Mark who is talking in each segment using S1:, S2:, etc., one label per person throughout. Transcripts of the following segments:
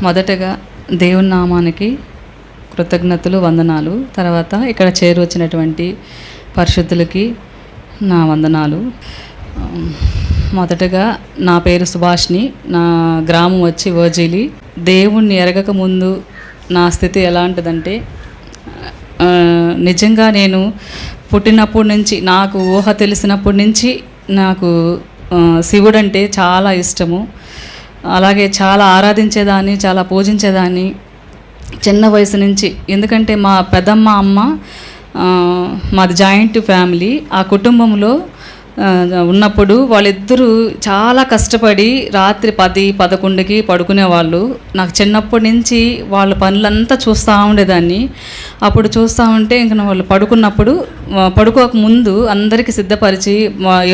S1: మొదటగా దేవుని నామానికి కృతజ్ఞతలు, వందనాలు. తర్వాత ఇక్కడ చేరువచ్చినటువంటి పరిశుద్ధులకి నా వందనాలు. మొదటగా నా పేరు సుభాష్ని, నా గ్రామం వచ్చి ఓజీలి. దేవుణ్ణి ఎరగక ముందు నా స్థితి ఎలాంటిదంటే, నిజంగా నేను పుట్టినప్పటి నుంచి, నాకు ఊహ తెలిసినప్పటి నుంచి నాకు శివుడంటే చాలా ఇష్టము. అలాగే చాలా ఆరాధించేదాన్ని, చాలా పూజించేదాన్ని చిన్న వయసు నుంచి. ఎందుకంటే మా పెద్దమ్మ అమ్మ, మాది జాయింట్ ఫ్యామిలీ. ఆ కుటుంబంలో ఉన్నప్పుడు వాళ్ళిద్దరూ చాలా కష్టపడి రాత్రి 10-11కి పడుకునేవాళ్ళు. నాకు చిన్నప్పటి నుంచి వాళ్ళ పనులంతా చూస్తూ ఉండేదాన్ని. అప్పుడు చూస్తూ ఉంటే ఇంక వాళ్ళు పడుకోక ముందు అందరికీ సిద్ధపరిచి,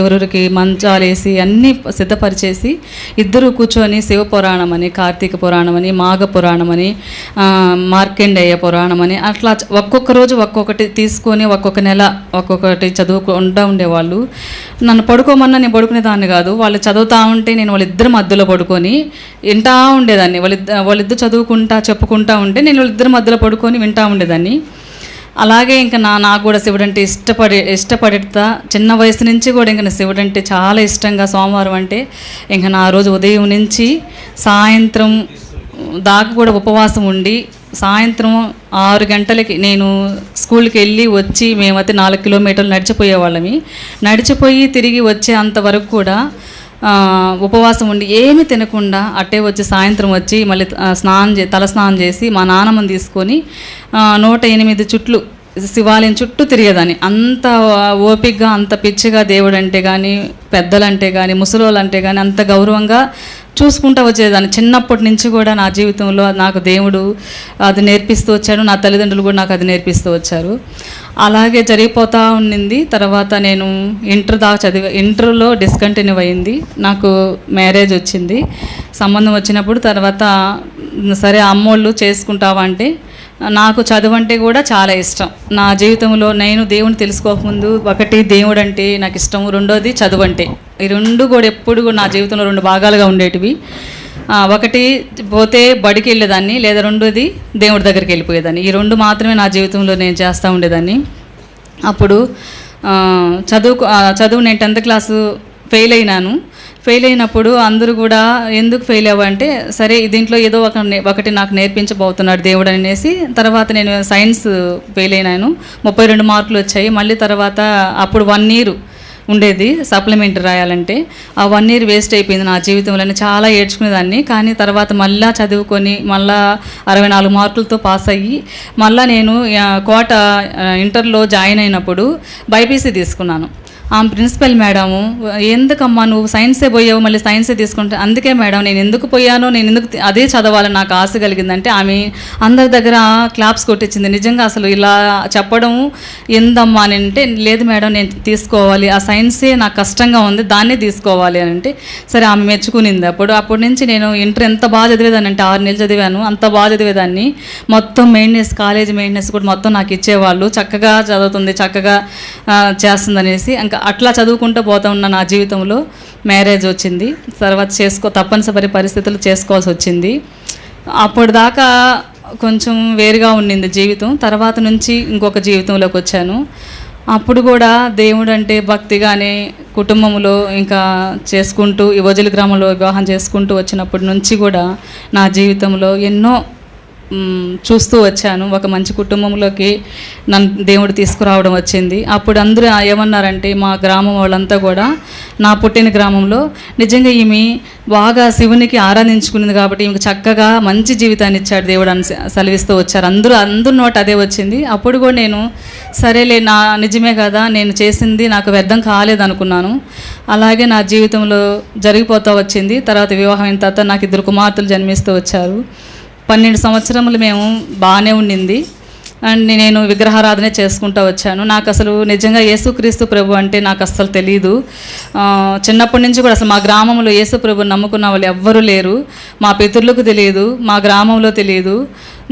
S1: ఎవరికి మంచాలు వేసి అన్నీ సిద్ధపరిచేసి ఇద్దరు కూర్చొని శివపురాణం అని, కార్తీక పురాణం అని, మాఘ పురాణం అని, మార్కండేయ పురాణం అని అట్లా ఒక్కొక్క రోజు ఒక్కొక్కటి తీసుకొని ఒక్కొక్క నెల ఒక్కొక్కటి చదువుకుంటూ ఉండేవాళ్ళు. నన్ను పడుకోమన్నా నేను పడుకునేదాన్ని కాదు. వాళ్ళు చదువుతూ ఉంటే నేను వాళ్ళిద్దరి మధ్యలో పడుకొని వింటూ ఉండేదాన్ని. వాళ్ళిద్దరు చదువుకుంటా చెప్పుకుంటూ ఉంటే నేను వాళ్ళిద్దరి మధ్యలో పడుకొని వింటూ ఉండేదాన్ని. అలాగే ఇంకా నాకు కూడా శివుడంటే ఇష్టపడతా. చిన్న వయసు నుంచి కూడా ఇంకా శివుడు అంటే చాలా ఇష్టంగా, సోమవారం అంటే ఇంకా నా రోజు ఉదయం నుంచి సాయంత్రం దాకా కూడా ఉపవాసం ఉండి, సాయంత్రం 6 గంటలకి నేను స్కూల్కి వెళ్ళి వచ్చి, మేమైతే 4 కిలోమీటర్లు నడిచిపోయేవాళ్ళమి. నడిచిపోయి తిరిగి వచ్చే అంతవరకు కూడా ఉపవాసం ఉండి ఏమీ తినకుండా అట్టే వచ్చి సాయంత్రం వచ్చి మళ్ళీ తలస్నానం చేసి మా నాన్నమ్మని తీసుకొని 108 చుట్లు శివాలయం చుట్టూ తిరిగేదాన్ని. అంత ఓపికగా, అంత పిచ్చిగా దేవుడు అంటే కానీ, పెద్దలంటే కానీ, ముసలోళ్ళు అంటే కానీ అంత గౌరవంగా చూసుకుంటూ వచ్చేదాన్ని. చిన్నప్పటి నుంచి కూడా నా జీవితంలో నాకు దేవుడు అది నేర్పిస్తూ వచ్చాడు. నా తల్లిదండ్రులు కూడా నాకు అది నేర్పిస్తూ వచ్చారు. అలాగే జరిగిపోతూ ఉండింది. తర్వాత నేను ఇంటర్ దాకా ఇంటర్లో డిస్కంటిన్యూ అయింది. నాకు మ్యారేజ్ వచ్చింది. సంబంధం వచ్చినప్పుడు తర్వాత సరే అమ్మోళ్ళు చేసుకుంటావా అంటే, నాకు చదువు అంటే కూడా చాలా ఇష్టం. నా జీవితంలో నేను దేవుని తెలుసుకోకముందు, ఒకటి దేవుడు అంటే నాకు ఇష్టం, రెండోది చదువు అంటే. ఈ రెండు కూడా ఎప్పుడు కూడా నా జీవితంలో 2 భాగాలుగా ఉండేటివి. ఒకటి పోతే బడికి వెళ్ళేదాన్ని, లేదా రెండోది దేవుడి దగ్గరికి వెళ్ళిపోయేదాన్ని. ఈ 2 మాత్రమే నా జీవితంలో నేను చేస్తూ ఉండేదాన్ని. అప్పుడు చదువు నేను 10th క్లాసు ఫెయిల్ అయినాను. ఫెయిల్ అయినప్పుడు అందరూ కూడా ఎందుకు ఫెయిల్ అవ్వంటే, సరే దీంట్లో ఏదో ఒకటి నాకు నేర్పించబోతున్నాడు దేవుడు అనేసి, తర్వాత నేను సైన్స్ ఫెయిల్ అయినాను. 32 మార్కులు వచ్చాయి. మళ్ళీ తర్వాత అప్పుడు 1 ఇయర్ ఉండేది సప్లిమెంటరీ రాయాలంటే. ఆ 1 ఇయర్ వేస్ట్ అయిపోయింది నా జీవితంలో. చాలా ఏడ్చుకునేదాన్ని. కానీ తర్వాత మళ్ళీ చదువుకొని మళ్ళీ 64 మార్కులతో పాస్ అయ్యి మళ్ళీ నేను కోట ఇంటర్లో జాయిన్ అయినప్పుడు బైపీసీ తీసుకున్నాను. ప్రిన్సిపల్ మేడము, ఎందుకమ్మా నువ్వు సైన్సే పోయావు, మళ్ళీ సైన్సే తీసుకుంటే, అందుకే మేడం నేను ఎందుకు పోయానో, నేను ఎందుకు అదే చదవాలని నాకు ఆశ కలిగిందంటే ఆమె అందరి దగ్గర క్లాప్స్ కొట్టించింది. నిజంగా అసలు ఇలా చెప్పడం ఏందమ్మా అని అంటే, లేదు మేడం నేను తీసుకోవాలి, ఆ సైన్సే నాకు కష్టంగా ఉంది, దాన్నే తీసుకోవాలి అని అంటే సరే ఆమె మెచ్చుకునింది. అప్పటి నుంచి నేను ఇంటర్ ఎంత బాగా చదివేదాన్ని అంటే 6 నెలలు చదివాను. అంత బాగా చదివేదాన్ని. మొత్తం మెయింటెనెన్స్, కాలేజ్ మెయింటెనెన్స్ కూడా మొత్తం నాకు ఇచ్చేవాళ్ళు. చక్కగా చదువుతుంది, చక్కగా చేస్తుంది అనేసి ఇంకా అట్లా చదువుకుంటూ పోతా ఉన్న నా జీవితంలో మ్యారేజ్ వచ్చింది. తర్వాత తప్పనిసరి పరిస్థితులు చేసుకోవాల్సి వచ్చింది. అప్పటిదాకా కొంచెం వేరుగా ఉండింది జీవితం. తర్వాత నుంచి ఇంకొక జీవితంలోకి వచ్చాను. అప్పుడు కూడా దేవుడు అంటే భక్తిగానే కుటుంబంలో ఇంకా చేసుకుంటూ, ఈ ఓజలి గ్రామంలో వివాహం చేసుకుంటూ వచ్చినప్పటి నుంచి కూడా నా జీవితంలో ఎన్నో చూస్తూ వచ్చాను. ఒక మంచి కుటుంబంలోకి నన్ను దేవుడు తీసుకురావడం వచ్చింది. అప్పుడు అందరూ ఏమన్నారంటే, మా గ్రామం వాళ్ళంతా కూడా, నా పుట్టిన గ్రామంలో నిజంగా ఈమె బాగా శివునికి ఆరాధించుకునేది కాబట్టి ఈమెకు చక్కగా మంచి జీవితాన్ని ఇచ్చాడు దేవుడు అని సెలవిస్తూ వచ్చారు. అందరూ నోట అదే వచ్చింది. అప్పుడు కూడా నేను సరేలే, నిజమే కదా, నేను చేసింది నాకు వ్యర్థం కాలేదనుకున్నాను. అలాగే నా జీవితంలో జరిగిపోతూ వచ్చింది. తర్వాత వివాహం అయిన తర్వాత నాకు 2 కుమార్తెలు జన్మిస్తూ వచ్చారు. 12 సంవత్సరములు మేము బాగానే ఉండింది. అండ్ నేను విగ్రహారాధన చేసుకుంటూ వచ్చాను. నాకు అసలు నిజంగా యేసుక్రీస్తు ప్రభు అంటే నాకు అస్సలు తెలీదు. చిన్నప్పటి నుంచి కూడా అసలు మా గ్రామంలో యేసు ప్రభుని నమ్ముకున్న వాళ్ళు ఎవ్వరూ లేరు. మా పితరులకు తెలియదు, మా గ్రామంలో తెలియదు.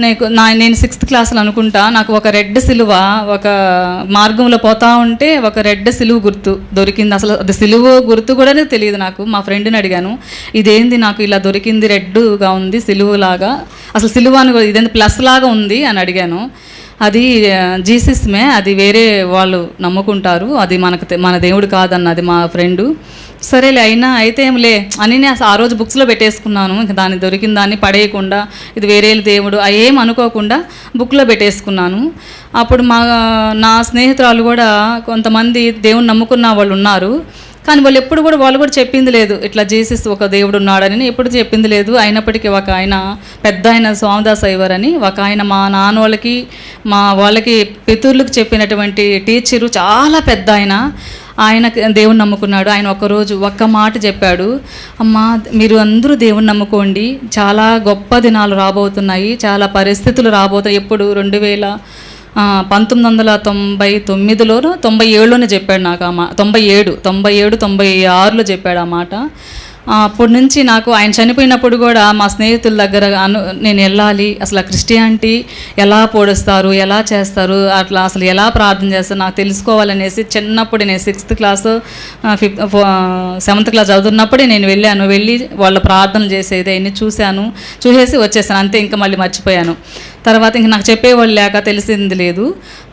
S1: నేను 6th క్లాస్లో అనుకుంటా, నాకు ఒక రెడ్ సిలువ ఒక మార్గంలో పోతా ఉంటే ఒక రెడ్ సిలువ గుర్తు దొరికింది. అసలు అది సిలువ గుర్తు కూడా తెలియదు నాకు. మా ఫ్రెండ్ని అడిగాను, ఇదేంది నాకు ఇలా దొరికింది, రెడ్గా ఉంది సిలువలాగా, అసలు సిలువ అని ఇదేంది ప్లస్ లాగా ఉంది అని అడిగాను. అది జీసస్మే, అది వేరే వాళ్ళు నమ్ముకుంటారు, అది మన దేవుడు కాదన్నది మా ఫ్రెండు. సరేలే అయితే ఏంలే అని నేను ఆ రోజు బుక్స్లో పెట్టేసుకున్నాను. ఇంకా దాన్ని దొరికిన దాన్ని పడేయకుండా ఇది వేరే దేవుడు ఏం అనుకోకుండా బుక్లో పెట్టేసుకున్నాను. అప్పుడు నా స్నేహితురాలు కూడా కొంతమంది దేవుని నమ్ముకున్న వాళ్ళు ఉన్నారు. కానీ వాళ్ళు కూడా చెప్పింది లేదు, ఇట్లా జీసస్ ఒక దేవుడు ఉన్నాడని ఎప్పుడు చెప్పింది లేదు. అయినప్పటికీ ఒక ఆయన పెద్ద ఆయన స్వామిదాస్ అయ్యవారు అని ఒక ఆయన మా నాన్న వాళ్ళకి వాళ్ళకి పితృలకు చెప్పినటువంటి టీచరు, చాలా పెద్ద ఆయన దేవుని నమ్ముకున్నాడు. ఆయన ఒకరోజు ఒక్క మాట చెప్పాడు, అమ్మా మీరు అందరూ దేవుని నమ్ముకోండి, చాలా గొప్ప దినాలు రాబోతున్నాయి, చాలా పరిస్థితులు రాబోతాయి. ఎప్పుడు 1999లోనో 97లోనే చెప్పాడు నాకు. 97, 96లో చెప్పాడు ఆ మాట. అప్పటి నుంచి నాకు ఆయన చనిపోయినప్పుడు కూడా మా స్నేహితుల దగ్గర నేను వెళ్ళాలి, అసలు క్రిస్టియానిటీ ఎలా పోడుస్తారు, ఎలా చేస్తారు, అట్లా అసలు ఎలా ప్రార్థన చేస్తారు నాకు తెలుసుకోవాలనేసి చిన్నప్పుడు నేను 6th క్లాస్ 7th క్లాస్ చదువుతున్నప్పుడే నేను వెళ్ళి వాళ్ళ ప్రార్థనలు చేసేది అవన్నీ చూసేసి వచ్చేసాను అంతే. ఇంకా మళ్ళీ మర్చిపోయాను. తర్వాత ఇంక నాకు చెప్పేవాళ్ళు లేక తెలిసింది లేదు.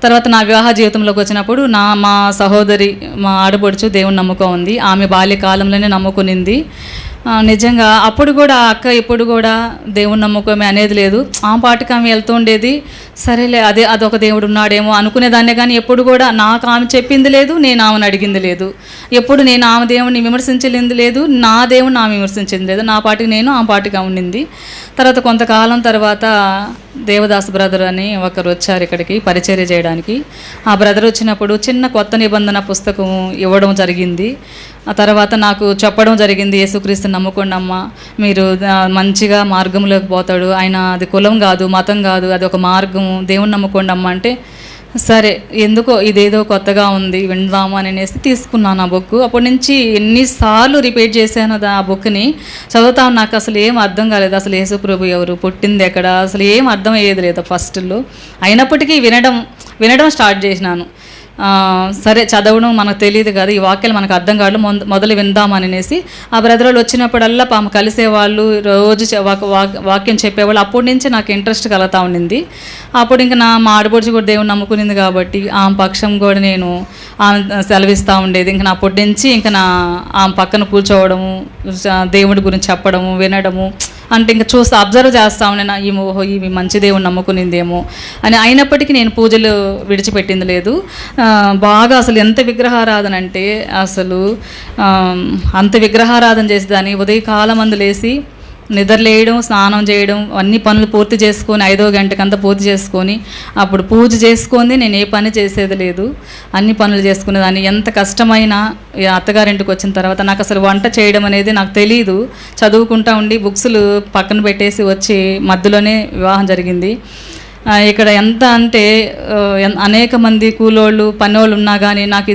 S1: తర్వాత నా వివాహ జీవితంలోకి వచ్చినప్పుడు మా సహోదరి, మా ఆడపడుచు దేవుని నమ్మకం ఉంది. ఆమె బాల్యకాలంలోనే నమ్ముకునింది. నిజంగా అప్పుడు కూడా అక్క ఇప్పుడు కూడా దేవుని నమ్మకమే అనేది లేదు. ఆ పాటికి ఆమె వెళ్తూ ఉండేది. సరేలే అదొక దేవుడు ఉన్నాడేమో అనుకునేదాన్నే, కానీ ఎప్పుడు కూడా నాకు ఆమె చెప్పింది లేదు, నేను ఆమెను అడిగింది లేదు. ఎప్పుడు నేను ఆమె దేవుడిని విమర్శించలేదు లేదు, నా దేవుడిని ఆమె విమర్శించింది లేదు. నా పాటికి నేను, ఆ పాటికి ఉండింది. తర్వాత కొంతకాలం తర్వాత దేవదాస్ బ్రదర్ అని ఒకరు వచ్చారు ఇక్కడికి పరిచర్య చేయడానికి. ఆ బ్రదర్ వచ్చినప్పుడు చిన్న కొత్త నిబంధన పుస్తకం ఇవ్వడం జరిగింది. ఆ తర్వాత నాకు చెప్పడం జరిగింది, యేసుక్రీస్తు నమ్ముకోండి అమ్మ, మీరు మంచిగా మార్గంలోకి పోతాడు, ఆయన అది కులం కాదు, మతం కాదు, అది ఒక మార్గం, దేవుని నమ్ముకోండి అమ్మ అంటే, సరే ఎందుకో ఇదేదో కొత్తగా ఉంది విందాము అనేసి తీసుకున్నాను ఆ బుక్. అప్పటి నుంచి ఎన్నిసార్లు రిపీట్ చేశాను ఆ బుక్ని. చదువుతాను, నాకు అసలు ఏం అర్థం కాలేదు, అసలు యేసు ప్రభు ఎవరు, పుట్టింది ఎక్కడ, అసలు ఏం అర్థం అయ్యేది లేదు ఫస్ట్లో. అయినప్పటికీ వినడం స్టార్ట్ చేసినాను. సరే చదవడం మనకు తెలియదు కదా, ఈ వాక్యాలు మనకు అర్థం కాదు, మొదలు విందామనేసి ఆ బ్రదర్లు వచ్చినప్పుడల్లా కలిసేవాళ్ళు, రోజు వాక్యం చెప్పేవాళ్ళు. అప్పటి నుంచి నాకు ఇంట్రెస్ట్ కలుగుతూ ఉండింది. అప్పుడు ఇంకా మా ఆడపడుచు కూడా దేవుని నమ్ముకునింది కాబట్టి ఆమె పక్షం కూడా నేను సెలవిస్తూ ఉండేది. ఇంకా నా అప్పటి నుంచి ఇంకా ఆమె పక్కన కూర్చోవడము, దేవుడి గురించి చెప్పడము, వినడము, అంటే ఇంకా చూస్తే అబ్జర్వ్ చేస్తా ఉన్నాను, ఇవి మంచి దేవుని నమ్ముకునిందేమో అని. అయినప్పటికీ నేను పూజలు విడిచిపెట్టింది లేదు. బాగా అసలు ఎంత విగ్రహారాధన అంటే అసలు అంత విగ్రహారాధన చేసేదాన్ని. ఉదయకాలం మందు లేసి నిద్రలేయడం, స్నానం చేయడం, అన్ని పనులు పూర్తి చేసుకొని 5వ గంటకంతా పూర్తి చేసుకొని అప్పుడు పూజ చేసుకొని నేను ఏ పని చేసేది లేదు, అన్ని పనులు చేసుకునేదాన్ని. ఎంత కష్టమైనా అత్తగారింటికి వచ్చిన తర్వాత నాకు అసలు వంట చేయడం అనేది నాకు తెలీదు. చదువుకుంటా ఉండి బుక్స్లు పక్కన పెట్టేసి వచ్చి మధ్యలోనే వివాహం జరిగింది. ఇక్కడ ఎంత అంటే అనేక మంది కూలోళ్ళు పనోళ్ళు ఉన్నా కానీ నాకు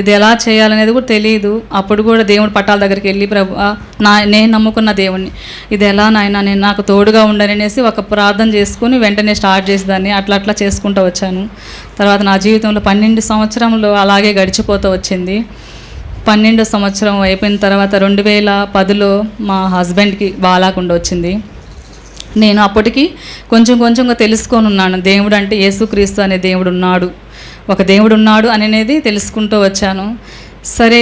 S1: ఇది ఎలా చేయాలనేది కూడా తెలియదు. అప్పుడు కూడా దేవుడి పట్టాల దగ్గరికి వెళ్ళి, ప్రభు నేను నమ్ముకున్న దేవుణ్ణి ఇది ఎలా నాయన, నేను నాకు తోడుగా ఉండననేసి ఒక ప్రార్థన చేసుకుని వెంటనే స్టార్ట్ చేసేదాన్ని. అట్లా చేసుకుంటూ వచ్చాను. తర్వాత నా జీవితంలో 12 సంవత్సరంలో అలాగే గడిచిపోతూ వచ్చింది. 12వ సంవత్సరం అయిపోయిన తర్వాత 2010లో మా హస్బెండ్కి బాలాకుండా వచ్చింది. నేను అప్పటికి కొంచెంగా తెలుసుకొని ఉన్నాను, దేవుడు అంటే యేసుక్రీస్తు అనే దేవుడు ఉన్నాడు, ఒక దేవుడు ఉన్నాడు అనేది తెలుసుకుంటూ వచ్చాను. సరే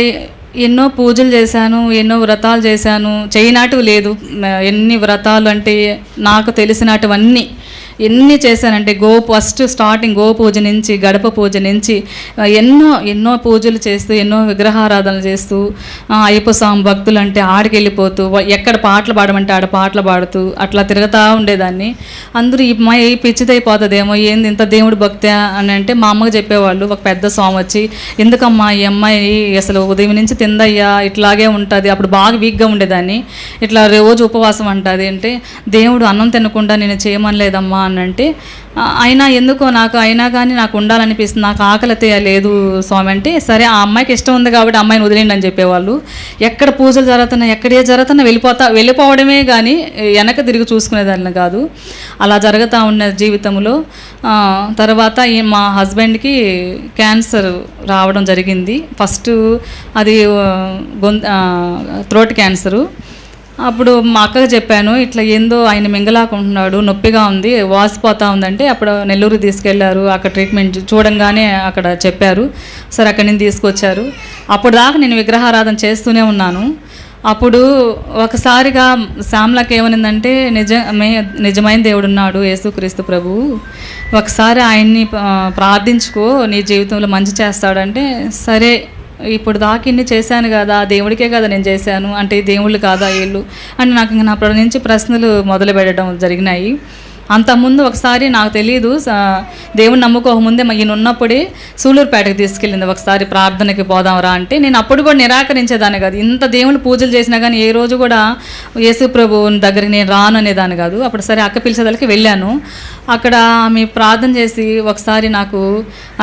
S1: ఎన్నో పూజలు చేశాను, ఎన్నో వ్రతాలు చేశాను, చేయనట్టు లేదు. ఎన్ని వ్రతాలు అంటే నాకు తెలిసినటువన్నీ ఎన్ని చేశానంటే ఫస్ట్ స్టార్టింగ్ గోపూజ నుంచి, గడప పూజ నుంచి ఎన్నో పూజలు చేస్తూ, ఎన్నో విగ్రహారాధనలు చేస్తూ, అయ్యప్ప స్వామి భక్తులు అంటే ఆడికి వెళ్ళిపోతూ, ఎక్కడ పాటలు పాడమంటే ఆడ పాటలు పాడుతూ అట్లా తిరుగుతూ ఉండేదాన్ని. అందరూ ఈ అమ్మాయి పిచ్చిదైపోతుందేమో, ఏంది ఇంత దేవుడు భక్తి అని అంటే మా అమ్మకి చెప్పేవాళ్ళు. ఒక పెద్ద స్వామి వచ్చి, ఎందుకమ్మా ఈ అమ్మాయి అసలు ఉదయం నుంచి తిందయ్యా ఇట్లాగే ఉంటుంది, అప్పుడు బాగా వీక్గా ఉండేదాన్ని, ఇట్లా రోజు ఉపవాసం అంటుంది అంటే, దేవుడు అన్నం తినకుండా నేను చేయమనలేదమ్మా అంటే అయినా ఎందుకో నాకు అయినా కానీ నాకు ఉండాలనిపిస్తుంది, నాకు ఆకలితే లేదు స్వామి అంటే, సరే ఆ అమ్మాయికి ఇష్టం ఉంది కాబట్టి అమ్మాయిని వదిలేండి అని చెప్పేవాళ్ళు. ఎక్కడ పూజలు జరుగుతున్నాయి, ఎక్కడే జరుగుతున్నా వెళ్ళిపోవడమే కానీ వెనక తిరిగి చూసుకునేదాన్ని కాదు. అలా జరుగుతూ ఉన్న జీవితంలో తర్వాత మా హస్బెండ్కి క్యాన్సర్ రావడం జరిగింది. ఫస్ట్ అది థ్రోట్ క్యాన్సరు. అప్పుడు మా అక్కకి చెప్పాను, ఇట్లా ఏందో ఆయన మింగలాకుంటున్నాడు, నొప్పిగా ఉంది, వాసిపోతూ ఉందంటే అప్పుడు నెల్లూరు తీసుకెళ్లారు. అక్కడ ట్రీట్మెంట్ చూడంగానే అక్కడ చెప్పారు. సరే అక్కడి నుంచి తీసుకొచ్చారు. అప్పుడు దాకా నేను విగ్రహారాధన చేస్తూనే ఉన్నాను. అప్పుడు ఒకసారిగా శ్యామలకి ఏమనిందంటే, నిజమైన దేవుడు ఉన్నాడు యేసుక్రీస్తు ప్రభువు, ఒకసారి ఆయన్ని ప్రార్థించుకో, నీ జీవితంలో మంచి చేస్తాడంటే, సరే ఇప్పుడు దాకా ఇన్ని చేశాను కదా, దేవుడికే కదా నేను చేశాను అంటే దేవుళ్ళు కాదా వీళ్ళు అంటే నాకు ఇంకా నా నుంచి ప్రశ్నలు మొదలు పెట్టడం జరిగినాయి. అంతకుముందు ఒకసారి నాకు తెలియదు, దేవుని నమ్ముకోకముందే ఈయన ఉన్నప్పుడే సూలూరుపేటకు తీసుకెళ్ళింది ఒకసారి, ప్రార్థనకి పోదాంరా అంటే. నేను అప్పుడు కూడా నిరాకరించేదాన్ని కాదు. ఇంత దేవుని పూజలు చేసినా కానీ ఏ రోజు కూడా యేసు ప్రభువుని దగ్గరికి నేను రాను అనేదాన్ని కాదు. అప్పుడు సరే అక్క పిలిచేదానికి వెళ్ళాను. అక్కడ ఆమె ప్రార్థన చేసి ఒకసారి నాకు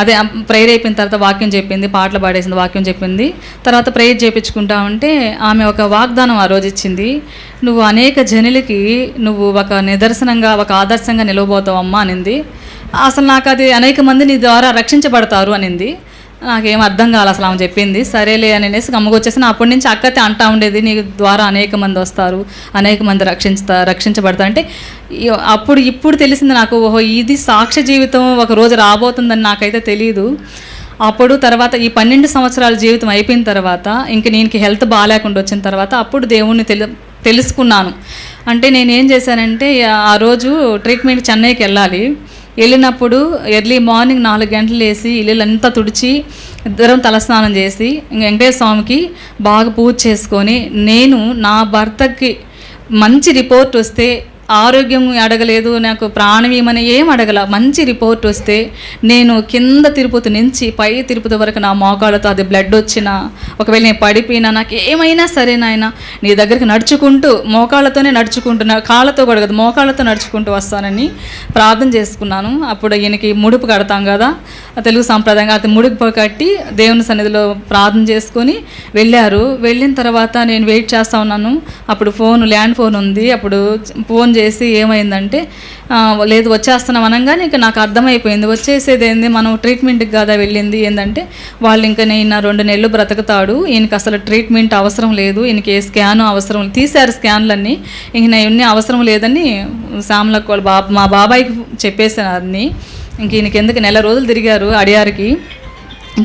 S1: అదే ప్రేయర్ అయిపోయిన తర్వాత వాక్యం చెప్పింది, పాటలు పాడేసింది, వాక్యం చెప్పింది. తర్వాత ప్రేయర్ చేయించుకుంటా ఉంటే ఆమె ఒక వాగ్దానం ఆ రోజు ఇచ్చింది, నువ్వు అనేక జనులకి నువ్వు ఒక నిదర్శనంగా, ఒక ఆదర్శంగా నిలవబోతావమ్మా అనింది. అసలు నాకు అది అనేక మంది నీ ద్వారా రక్షించబడతారు అనింది. నాకేం అర్థం కావాలి అసలు ఆమె చెప్పింది. సరేలే అనేసి గమ్మకొచ్చేసి అప్పటి నుంచి అక్కతే అంటా ఉండేది, నీ ద్వారా అనేక మంది వస్తారు, అనేక మంది రక్షించబడతారు అంటే. ఇప్పుడు తెలిసింది నాకు, ఓహో ఇది సాక్ష్య జీవితం ఒక రోజు రాబోతుందని నాకైతే తెలియదు. అప్పుడు తర్వాత ఈ 12 సంవత్సరాల జీవితం అయిపోయిన తర్వాత ఇంక నేను హెల్త్ బాగాలేకుండా వచ్చిన తర్వాత అప్పుడు దేవుణ్ణి తెలుసుకున్నాను. అంటే నేనేం చేశానంటే, ఆ రోజు ట్రీట్మెంట్ చెన్నైకి వెళ్ళినప్పుడు ఎర్లీ మార్నింగ్ 4 గంటలు లేసి ఇల్లంతా తుడిచి ఇద్దరం తలస్నానం చేసి వెంకటేశ్వర స్వామికి బాగా పూజ చేసుకొని, నేను నా భర్తకి మంచి రిపోర్ట్ వస్తే, ఆరోగ్యం అడగలేదు, నాకు ప్రాణం ఏమని ఏం అడగల, మంచి రిపోర్ట్ వస్తే నేను కింద తిరుపతి నుంచి పై తిరుపతి వరకు నా మోకాళ్ళతో అది బ్లడ్ వచ్చినా, ఒకవేళ నేను పడిపోయినా, నాకు ఏమైనా సరే నాయన నీ దగ్గరికి నడుచుకుంటూ, మోకాళ్ళతోనే నడుచుకుంటున్నా, కాళ్ళతో కూడా కదా మోకాళ్ళతో నడుచుకుంటూ వస్తానని ప్రార్థన చేసుకున్నాను. అప్పుడు ఈయనకి ముడుపు కడతాం కదా తెలుగు సాంప్రదాయంగా, అది ముడుపు కట్టి దేవుని సన్నిధిలో ప్రార్థన చేసుకొని వెళ్ళిన తర్వాత నేను వెయిట్ చేస్తూ ఉన్నాను. అప్పుడు ల్యాండ్ ఫోన్ ఉంది. అప్పుడు ఫోన్ చేసి ఏమైందంటే, లేదు వచ్చేస్తున్నాం అనగానే ఇంకా నాకు అర్థమైపోయింది, వచ్చేసేది ఏంది, మనం ట్రీట్మెంట్కి కదా వెళ్ళింది ఏంటంటే, వాళ్ళు ఇంకా నేను 2 నెలలు బ్రతుకుతాడు, ఈయనకి అసలు ట్రీట్మెంట్ అవసరం లేదు, ఈయనకి ఏ స్కాను అవసరం, తీశారు స్కాన్లన్నీ, ఇంక ఇవన్నీ అవసరం లేదని శ్యామలకు వాళ్ళ మా బాబాయికి చెప్పేసాను అన్నీ. ఇంక ఈయనకి ఎందుకు 1 నెల రోజులు తిరిగారు అడియారికి,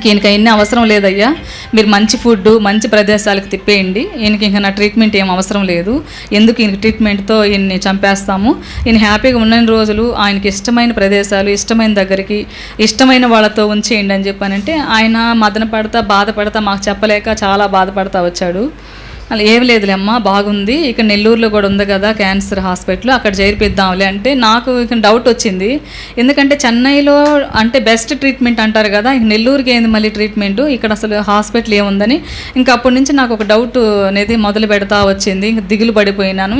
S1: ఈయనకి ఇన్ని అవసరం లేదయ్యా, మీరు మంచి ఫుడ్ మంచి ప్రదేశాలకు తిప్పేయండి, ఈయనకి ఇంకా నా ట్రీట్మెంట్ ఏం అవసరం లేదు, ఎందుకు ఈయనకి ట్రీట్మెంట్తో ఈయన్ని చంపేస్తాము, ఈయన హ్యాపీగా ఉన్న రోజులు ఆయనకి ఇష్టమైన ప్రదేశాలు, ఇష్టమైన దగ్గరికి, ఇష్టమైన వాళ్ళతో ఉంచేయండి అని చెప్పానంటే, ఆయన మదన పడతా బాధపడతా మాకు చెప్పలేక చాలా బాధపడతా వచ్చాడు. అలా ఏమి లేదులే అమ్మ బాగుంది, ఇక్కడ నెల్లూరులో కూడా ఉంది కదా క్యాన్సర్ హాస్పిటల్, అక్కడ చేర్పిద్దాంలే అంటే నాకు ఇక డౌట్ వచ్చింది. ఎందుకంటే చెన్నైలో అంటే బెస్ట్ ట్రీట్మెంట్ అంటారు కదా, ఇంక నెల్లూరుకి ఏంది మళ్ళీ ట్రీట్మెంట్, ఇక్కడ అసలు హాస్పిటల్ ఏముందని ఇంకా అప్పటి నుంచి నాకు ఒక డౌట్ అనేది మొదలు పెడతా వచ్చింది. ఇంక దిగులు పడిపోయినాను.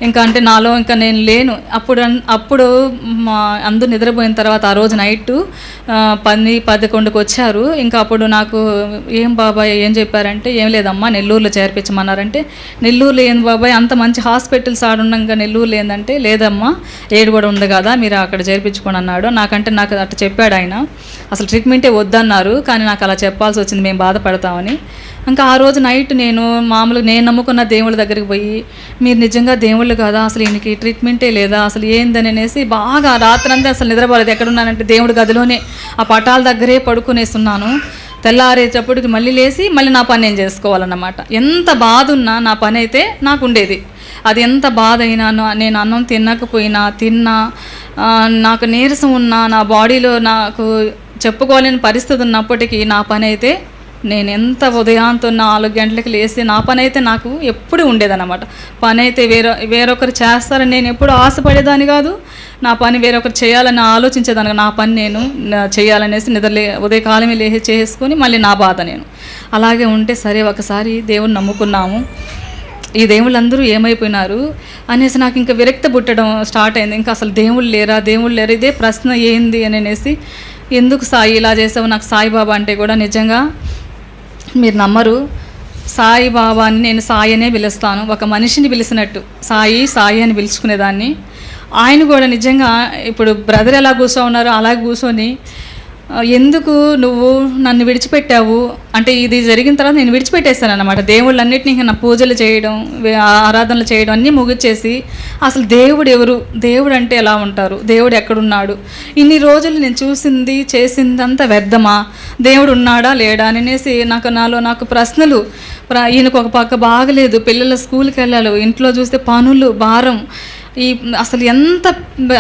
S1: ఇంకా అంటే నాలో ఇంకా నేను లేను. అప్పుడు అందరూ నిద్రపోయిన తర్వాత ఆ రోజు నైట్ 10-11కి వచ్చారు. ఇంకా అప్పుడు నాకు ఏం బాబాయ్ ఏం చెప్పారంటే, ఏం లేదమ్మా నెల్లూరులో చేర్పించమన్నారంటే, నెల్లూరులో ఏంది బాబాయ్ అంత మంచి హాస్పిటల్స్ ఆడుండగా నెల్లూరులో ఏందంటే, లేదమ్మా ఏడు కూడా ఉంది కదా మీరు అక్కడ చేర్పించుకోండి అన్నాడు. నాకు అట్లా చెప్పాడు ఆయన. అసలు ట్రీట్మెంటే వద్దన్నారు, కానీ నాకు అలా చెప్పాల్సి వచ్చింది, మేము బాధపడతామని. ఇంకా ఆ రోజు నైట్ నేను మామూలుగా నేను నమ్ముకున్న దేవుళ్ళ దగ్గరికి పోయి, మీరు నిజంగా దేవుళ్ళు కదా, అసలు ఈయనకి ట్రీట్మెంటే లేదా, అసలు ఏందని అనేసి బాగా రాత్రంతా అసలు నిద్రపోలేదు. ఎక్కడున్నానంటే దేవుడి గదిలోనే ఆ పటాల దగ్గరే పడుకునేస్తున్నాను. తెల్లారేటప్పటికి మళ్ళీ లేచి మళ్ళీ నా పని నేను చేసుకోవాలన్నమాట. ఎంత బాధ ఉన్నా నా పని అయితే నాకు ఉండేది. అది ఎంత బాధ అయినా, నేను అన్నం తినకపోయినా తిన్నా, నాకు నీరసం ఉన్నా, నా బాడీలో నాకు చెప్పుకోలేని పరిస్థితి ఉన్నప్పటికీ నా పని అయితే, నేను ఎంత ఉదయాంతో 4 గంటలకు లేచి నా పని అయితే నాకు ఎప్పుడు ఉండేదన్నమాట. పని అయితే వేరొకరు చేస్తారని నేను ఎప్పుడు ఆశపడేదాన్ని కాదు, నా పని వేరొకరు చేయాలని ఆలోచించేదాన్ని. నా పని నేను చేయాలనేసి ఉదయకాలమే చేసుకొని మళ్ళీ నా బాధ నేను అలాగే ఉంటే, సరే ఒకసారి దేవుని నమ్ముకున్నాము. ఈ దేవుళ్ళందరూ ఏమైపోయినారు అనేసి నాకు ఇంకా విరక్తి పుట్టడం స్టార్ట్ అయింది. ఇంకా అసలు దేవుళ్ళు లేరా, ఇదే ప్రశ్న ఏంది అని అనేసి, ఎందుకు సాయి ఇలా చేసావు? నాకు సాయిబాబా అంటే కూడా నిజంగా మీరు నమ్మరు, సాయిబాబాని నేను సాయి అనే పిలుస్తాను. ఒక మనిషిని పిలిచినట్టు సాయి అని పిలుచుకునేదాన్ని. ఆయన కూడా నిజంగా ఇప్పుడు బ్రదర్ ఎలా కూర్చోన్నారో అలా కూర్చొని, ఎందుకు నువ్వు నన్ను విడిచిపెట్టావు అంటే, ఇది జరిగిన తర్వాత నేను విడిచిపెట్టేస్తాను అన్నమాట. దేవుళ్ళన్నిటినీ నా పూజలు చేయడం, ఆరాధనలు చేయడం అన్నీ ముగిచ్చేసి, అసలు దేవుడు ఎవరు, దేవుడు అంటే ఎలా ఉంటారు, దేవుడు ఎక్కడున్నాడు, ఇన్ని రోజులు నేను చూసింది చేసిందంతా వ్యర్థమా, దేవుడు ఉన్నాడా లేడా అనేసి నాకు ప్రశ్నలు. ఈయనకు ఒక పక్క బాగలేదు, పిల్లల స్కూల్కి వెళ్ళాలి, ఇంట్లో చూస్తే పనులు భారం,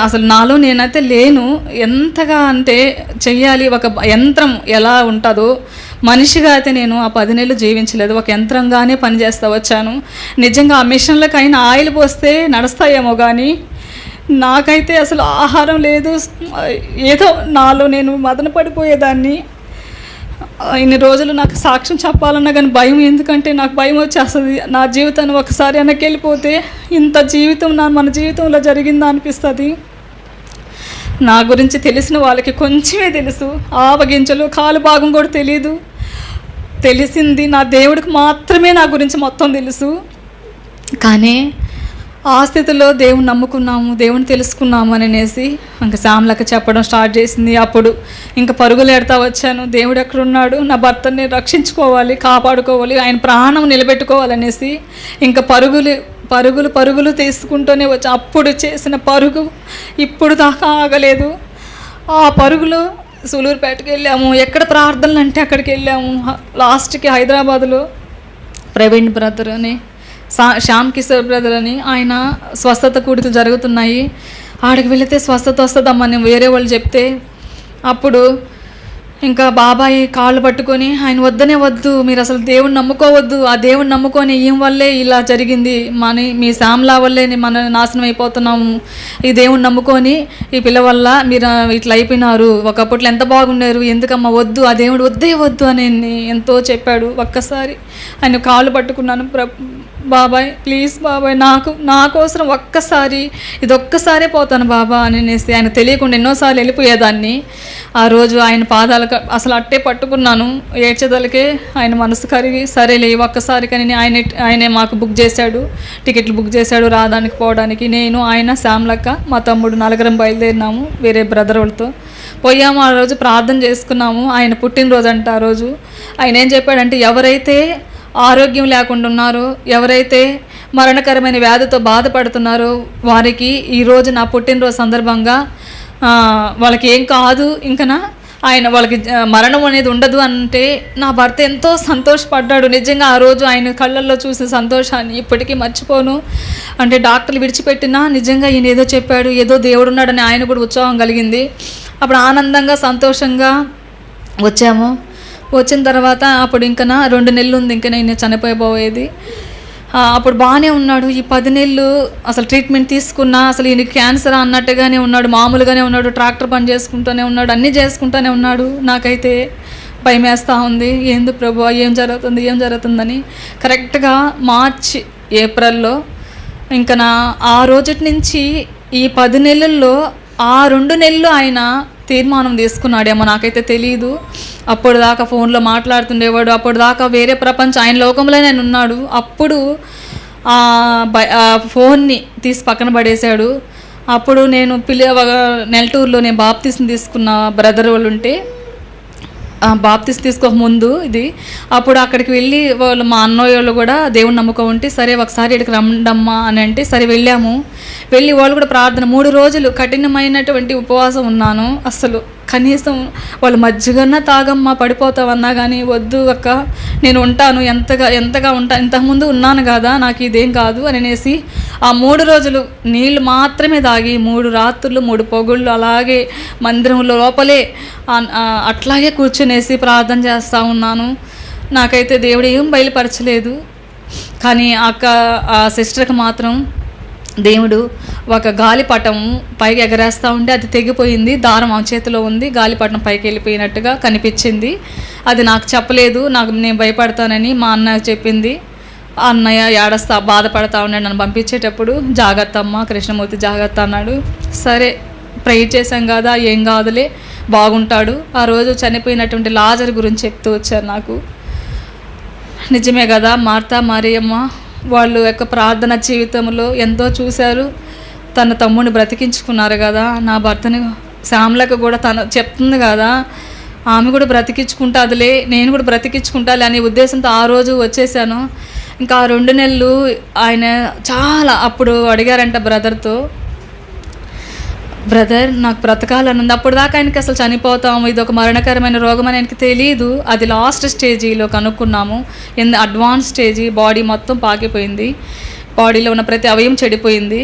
S1: అసలు నాలో నేనైతే లేను. ఎంతగా అంటే చెయ్యాలి, ఒక యంత్రం ఎలా ఉంటుందో మనిషిగా అయితే నేను ఆ 10 నెలలు జీవించలేదు, ఒక యంత్రంగానే పనిచేస్తూ వచ్చాను. నిజంగా ఆ మిషన్లకైనా ఆయిల్ పోస్తే నడుస్తాయేమో కానీ నాకైతే అసలు ఆహారం లేదు. ఏదో నాలో నేను మదన పడిపోయేదాన్ని. ఇన్ని రోజులు నాకు సాక్ష్యం చెప్పాలన్నా కానీ భయం, ఎందుకంటే నాకు భయం వచ్చేస్తుంది. నా జీవితాన్ని ఒకసారి వెనక్కి ఇంత జీవితం మన జీవితంలో జరిగిందా అనిపిస్తుంది. నా గురించి తెలిసిన వాళ్ళకి కొంచెమే తెలుసు, ఆవగించలు కాలు భాగం కూడా తెలియదు. తెలిసింది నా దేవుడికి మాత్రమే నా గురించి మొత్తం తెలుసు. కానీ ఆ స్థితిలో దేవుని నమ్ముకున్నాము, దేవుని తెలుసుకున్నాము అని అనేసి ఇంకా శ్యామలకి చెప్పడం స్టార్ట్ చేసింది. అప్పుడు ఇంకా పరుగులు ఎడతా వచ్చాను, దేవుడు ఎక్కడున్నాడు, నా భర్తని రక్షించుకోవాలి, కాపాడుకోవాలి, ఆయన ప్రాణం నిలబెట్టుకోవాలనేసి ఇంకా పరుగులు తీసుకుంటూనే వచ్చా. అప్పుడు చేసిన పరుగు ఇప్పుడు దాకా ఆగలేదు. ఆ పరుగులో సూలూరుపేటకి వెళ్ళాము, ఎక్కడ ప్రార్థనలు అంటే అక్కడికి వెళ్ళాము. లాస్ట్కి హైదరాబాదులో ప్రవీణ్ బ్రదర్ అని, శ్యామ్ కిషోర్ బ్రదర్ అని, ఆయన స్వస్థత కూడికలు జరుగుతున్నాయి, ఆడికి వెళితే స్వస్థత వస్తుందమ్మని వేరే వాళ్ళు చెప్తే, అప్పుడు ఇంకా బాబాయ్ కాళ్ళు పట్టుకొని, ఆయన వద్దు, మీరు అసలు దేవుణ్ణి నమ్ముకోవద్దు, ఆ దేవుణ్ణి నమ్ముకొని ఈయన వల్లే ఇలా జరిగింది, మీ శ్యామ్లా వల్లే మన నాశనం అయిపోతున్నాము, ఈ దేవుణ్ణి నమ్ముకొని ఈ పిల్ల వల్ల మీరు ఇట్లా అయిపోయినారు, ఒకప్పట్లో ఎంత బాగున్నారు, ఎందుకమ్మా వద్దు, ఆ దేవుడు వద్దు అని ఎంతో చెప్పాడు. ఒక్కసారి ఆయన కాళ్ళు పట్టుకున్నాను, బాబాయ్ ప్లీజ్ బాబాయ్, నా కోసం ఒక్కసారే పోతాను బాబా అని అనేసి, ఆయన తెలియకుండా ఎన్నోసార్లు వెళ్ళిపోయేదాన్ని. ఆ రోజు ఆయన పాదాలకు అసలు అట్టే పట్టుకున్నాను, ఏడ్చేదలకే ఆయన మనసు కరిగి సరేలే ఒక్కసారి కానీ ఆయనే మాకు టికెట్లు బుక్ చేశాడు రావడానికి పోవడానికి. నేను, ఆయన, శ్యామలక్క, మా తమ్ముడు నలుగురం బయలుదేరినాము వేరే బ్రదర్ వాళ్ళతో పోయాము. ఆ రోజు ప్రార్థన చేసుకున్నాము. ఆయన పుట్టినరోజు అంట. ఆ రోజు ఆయన ఏం చెప్పాడంటే, ఎవరైతే ఆరోగ్యం లేకుండా ఉన్నారో, ఎవరైతే మరణకరమైన వ్యాధితో బాధపడుతున్నారో వారికి ఈరోజు నా పుట్టినరోజు సందర్భంగా వాళ్ళకి ఏం కాదు, ఇంకనా వాళ్ళకి మరణం అనేది ఉండదు అంటే, నా భర్త ఎంతో సంతోషపడ్డాడు. నిజంగా ఆ రోజు ఆయన కళ్ళల్లో చూసిన సంతోషాన్ని ఇప్పటికీ మర్చిపోను. అంటే డాక్టర్లు విడిచిపెట్టినా నిజంగా ఈయన ఏదో చెప్పాడు, ఏదో దేవుడు ఉన్నాడని ఆయన కూడా ఉత్సాహం కలిగింది. అప్పుడు ఆనందంగా సంతోషంగా వచ్చాము. వచ్చిన తర్వాత అప్పుడు ఇంకా 2 నెలలు ఉంది, ఇంకా నేను చనిపోయేది. అప్పుడు బాగానే ఉన్నాడు. ఈ 10 నెలలు అసలు ట్రీట్మెంట్ తీసుకున్నా అసలు ఈయనకి క్యాన్సర్ అన్నట్టుగానే ఉన్నాడు, మామూలుగానే ఉన్నాడు, ట్రాక్టర్ పని చేసుకుంటూనే ఉన్నాడు, అన్నీ చేసుకుంటూనే ఉన్నాడు. నాకైతే భయం వేస్తూ ఉంది, ఎందుకు ప్రభు ఏం జరుగుతుందని. కరెక్ట్గా మార్చి ఏప్రిల్లో ఇంకా ఆ రోజు నుంచి ఈ 10 నెలల్లో ఆ 2 నెలలు ఆయన తీర్మానం తీసుకున్నాడేమో, నాకైతే తెలియదు. అప్పుడు దాకా ఫోన్లో మాట్లాడుతుండేవాడు, అప్పుడు దాకా వేరే ప్రపంచం, ఆయన లోకంలో నేను ఉన్నాడు. అప్పుడు ఫోన్ని తీసి పక్కన పడేశాడు. అప్పుడు నేను నెల్లూరులో నేను బాప్తిస్ని తీసుకున్న బ్రదర్ వాళ్ళు ఉంటే, బాప్తిస్ తీసుకోక ముందు ఇది, అప్పుడు అక్కడికి వెళ్ళి మా అన్నయ్య వాళ్ళు కూడా దేవుని నమ్మకం ఉంటే, సరే ఒకసారి ఇక్కడికి రండమ్మా అని అంటే సరే వెళ్ళి వాళ్ళు కూడా ప్రార్థన 3 రోజులు కఠినమైనటువంటి ఉపవాసం ఉన్నాను. అసలు కనీసం వాళ్ళు మజ్జిగన్నా తాగమ్మా పడిపోతావన్నా కానీ వద్దు అక్క, నేను ఉంటాను, ఎంతగా ఉంటాను, ఇంతకుముందు ఉన్నాను కదా, నాకు ఇదేం కాదు అని అనేసి ఆ 3 రోజులు నీళ్ళు మాత్రమే తాగి 3 రాత్రులు 3 పొగుళ్ళు అలాగే మందిరంలో లోపలే అట్లాగే కూర్చునేసి ప్రార్థన చేస్తూ ఉన్నాను. నాకైతే దేవుడు ఏం బయలుపరచలేదు. కానీ ఆ సిస్టర్కి మాత్రం దేవుడు ఒక గాలిపటం పైకి ఎగరేస్తూ ఉంటే అది తెగిపోయింది, దారం ఆ చేతిలో ఉంది, గాలిపటం పైకి వెళ్ళిపోయినట్టుగా కనిపించింది. అది నాకు చెప్పలేదు, నేను భయపడతానని మా అన్న చెప్పింది. అన్నయ్య ఏడస్తా బాధపడతా ఉన్నాడు నన్ను పంపించేటప్పుడు. జాగ్రత్త అమ్మ, కృష్ణమూర్తి జాగ్రత్త అన్నాడు. సరే ప్రేయర్ చేశాం కదా, ఏం కాదులే, బాగుంటాడు. ఆ రోజు చనిపోయినటువంటి లాజరు గురించి చెప్తూ వచ్చారు నాకు. నిజమే కదా, మార్తా మరియమ్మ వాళ్ళు యొక్క ప్రార్థన జీవితంలో ఎంతో చూశారు. తన తమ్ముడిని బ్రతికించుకున్నారు కదా. నా భర్తని శ్యామలకు కూడా తను చెప్తుంది కదా, ఆమె కూడా బ్రతికించుకుంటాదిలే, నేను కూడా బ్రతికించుకుంటాలి అనే ఉద్దేశంతో ఆ రోజు వచ్చేసాను. ఇంకా 2 నెలలు ఆయన చాలా అప్పుడు అడిగారంట బ్రదర్తో, బ్రదర్ నాకు బ్రతకాలని ఉంది. అప్పుడు దాకా ఆయనకి అసలు చనిపోతాము, ఇది ఒక మరణకరమైన రోగం అని ఆయనకి తెలియదు. అది లాస్ట్ స్టేజీలో కనుక్కున్నాము. అడ్వాన్స్ స్టేజీ, బాడీ మొత్తం పాకిపోయింది, బాడీలో ఉన్న ప్రతి అవయం చెడిపోయింది.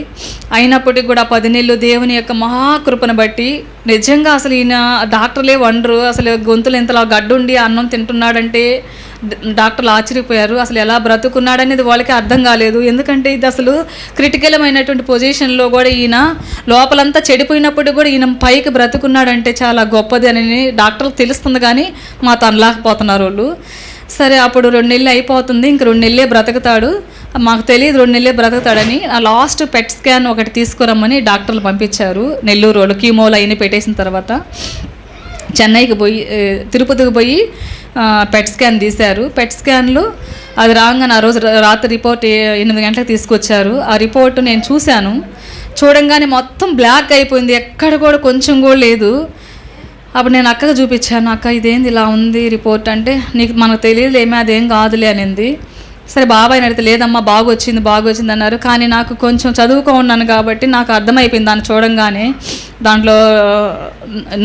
S1: అయినప్పటికీ కూడా 10 నెలలు దేవుని యొక్క మహాకృపను బట్టి నిజంగా అసలు ఈయన డాక్టర్లే వండరు. అసలు గొంతులు ఎంతలా గడ్డుండి అన్నం తింటున్నాడంటే డాక్టర్లు ఆశ్చర్యపోయారు. అసలు ఎలా బ్రతుకున్నాడనేది వాళ్ళకి అర్థం కాలేదు. ఎందుకంటే ఇది అసలు క్రిటికలమైనటువంటి పొజిషన్లో కూడా ఈయన లోపలంతా చెడిపోయినప్పుడు కూడా ఈయన పైకి బ్రతుకున్నాడంటే చాలా గొప్పది అని డాక్టర్లకు తెలుస్తుంది, కానీ మా తనలేకపోతున్నారు వాళ్ళు. సరే అప్పుడు 2 నెలలు అయిపోతుంది, ఇంక 2 నెలలే బ్రతుకుతాడు, మాకు తెలియదు 2 నెలలే బ్రతుకుతాడని. ఆ లాస్ట్ పెట్ స్కాన్ ఒకటి తీసుకురమ్మని డాక్టర్లు పంపించారు. నెల్లూరు వాళ్ళు కీమోలు అయిన పెట్టేసిన తర్వాత చెన్నైకి పోయి తిరుపతికి పోయి పెట్ స్కాన్ తీశారు. పెట్ స్కాన్లు అది రాగానే ఆ రోజు రాత్రి రిపోర్ట్ 8 గంటలకు తీసుకొచ్చారు. ఆ రిపోర్ట్ నేను చూశాను. చూడంగానే మొత్తం బ్లాక్ అయిపోయింది, ఎక్కడ కూడా కొంచెం కూడా లేదు. అప్పుడు నేను అక్కగా చూపించాను, అక్క ఇదేంది ఇలా ఉంది రిపోర్ట్ అంటే, నీకు మనకు తెలియదు ఏమీ, అదేం కాదులే అనింది. సరే బాబాయ్ అడిగితే లేదమ్మా బాగా వచ్చింది అన్నారు. కానీ నాకు కొంచెం చదువుకో ఉన్నాను కాబట్టి నాకు అర్థమైపోయింది దాన్ని చూడంగానే. దాంట్లో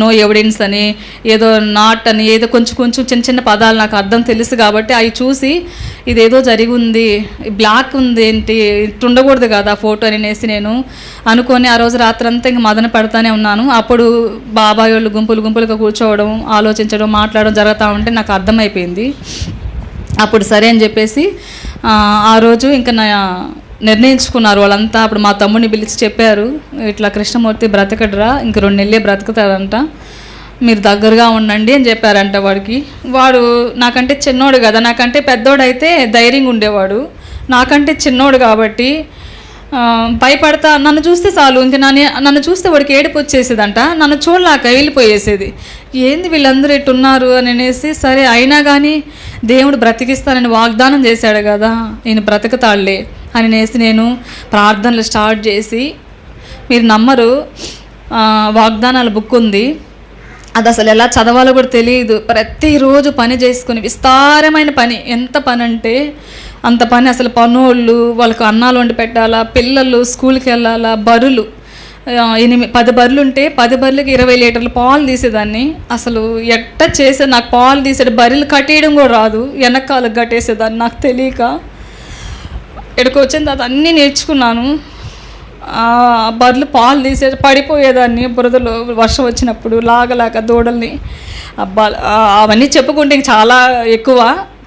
S1: నో ఎవిడెన్స్ అని, ఏదో నాట్ అని, ఏదో కొంచెం చిన్న పదాలు నాకు అర్థం తెలుసు కాబట్టి అవి చూసి ఇదేదో జరిగి ఉంది, బ్లాక్ ఉంది ఏంటి, ఇట్లా ఉండకూడదు కదా ఫోటో అనేసి నేను అనుకొని ఆ రోజు రాత్రి అంతా ఇంక మదన పెడతానే ఉన్నాను. అప్పుడు బాబాయ్ వాళ్ళు గుంపులుగా కూర్చోవడం, ఆలోచించడం, మాట్లాడడం జరుగుతూ ఉంటే నాకు అర్థమైపోయింది. అప్పుడు సరే అని చెప్పేసి ఆ రోజు ఇంకా నిర్ణయించుకున్నారు వాళ్ళంతా. అప్పుడు మా తమ్ముడిని పిలిచి చెప్పారు, ఇట్లా కృష్ణమూర్తి బ్రతకడరా, ఇంక 2 నెలలే బ్రతుకుతాడంట, మీరు దగ్గరగా ఉండండి అని చెప్పారంట వాడికి. వాడు నాకంటే చిన్నోడు కదా, నాకంటే పెద్దోడైతే ధైర్యంగా ఉండేవాడు, నాకంటే చిన్నోడు కాబట్టి భయపడతా. నన్ను చూస్తే చాలు ఇంక నన్ను చూస్తే వాడికి ఏడుపు వచ్చేసేదంట, నన్ను చూడలేక వెళ్ళిపోయేసేది. ఏంది వీళ్ళందరూ ఇట్టున్నారు అని అనేసి, సరే అయినా కానీ దేవుడు బ్రతికిస్తానని వాగ్దానం చేశాడు కదా, నేను బ్రతుకుతాడులే అని అనేసి నేను ప్రార్థనలు స్టార్ట్ చేసి, మీరు నమ్మరు వాగ్దానాల బుక్ ఉంది, అది అసలు ఎలా చదవాలో కూడా తెలియదు. ప్రతిరోజు పని చేసుకుని విస్తారమైన పని, ఎంత పని అంటే అంత పని. అసలు పనోళ్ళు వాళ్ళకు అన్నాలు వండి పెట్టాలా, పిల్లలు స్కూల్కి వెళ్ళాలా, బరులు 10 బర్రెలు ఉంటే 10 బర్రెలకి 20 లీటర్లు పాలు తీసేదాన్ని. అసలు ఎట్ట చేసే నాకు పాలు తీసేది, బర్రెలు కట్టేయడం కూడా రాదు, వెనకాలకు కట్టేసేదాన్ని నాకు తెలియక. ఇక్కడికి వచ్చింది అది అన్నీ నేర్చుకున్నాను. బర్రెలు పాలు తీసేది, పడిపోయేదాన్ని బురదలో వర్షం వచ్చినప్పుడు లాగలేక దూడల్ని. అబ్బా అవన్నీ చెప్పుకుంటే చాలా ఎక్కువ,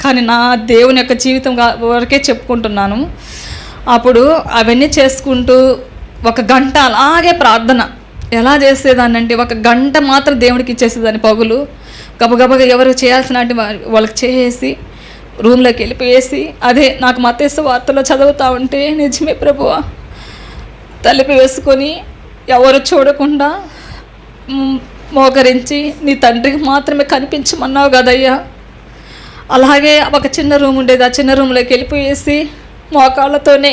S1: కానీ నా దేవుని యొక్క జీవితం వరకే చెప్పుకుంటున్నాను. అప్పుడు అవన్నీ చేసుకుంటూ 1 గంట అలాగే ప్రార్థన ఎలా చేసేదాన్ని అంటే, 1 గంట మాత్రం దేవుడికి ఇచ్చేసేదాన్ని. పగులు గబగబగా ఎవరు చేయాల్సిన వాళ్ళకి చేసి రూమ్లోకి వెళ్ళిపోయేసి, అదే నాకు మత్తయి వార్తలో చదువుతూ ఉంటే, నిజమే ప్రభువా, తలిపి వేసుకొని ఎవరు చూడకుండా మోకరించి నీ తండ్రికి మాత్రమే కనిపించమన్నావు కదయ్యా. అలాగే ఒక చిన్న రూమ్ ఉండేది, ఆ చిన్న రూమ్లోకి వెళ్ళిపోయేసి మోకాళ్ళతోనే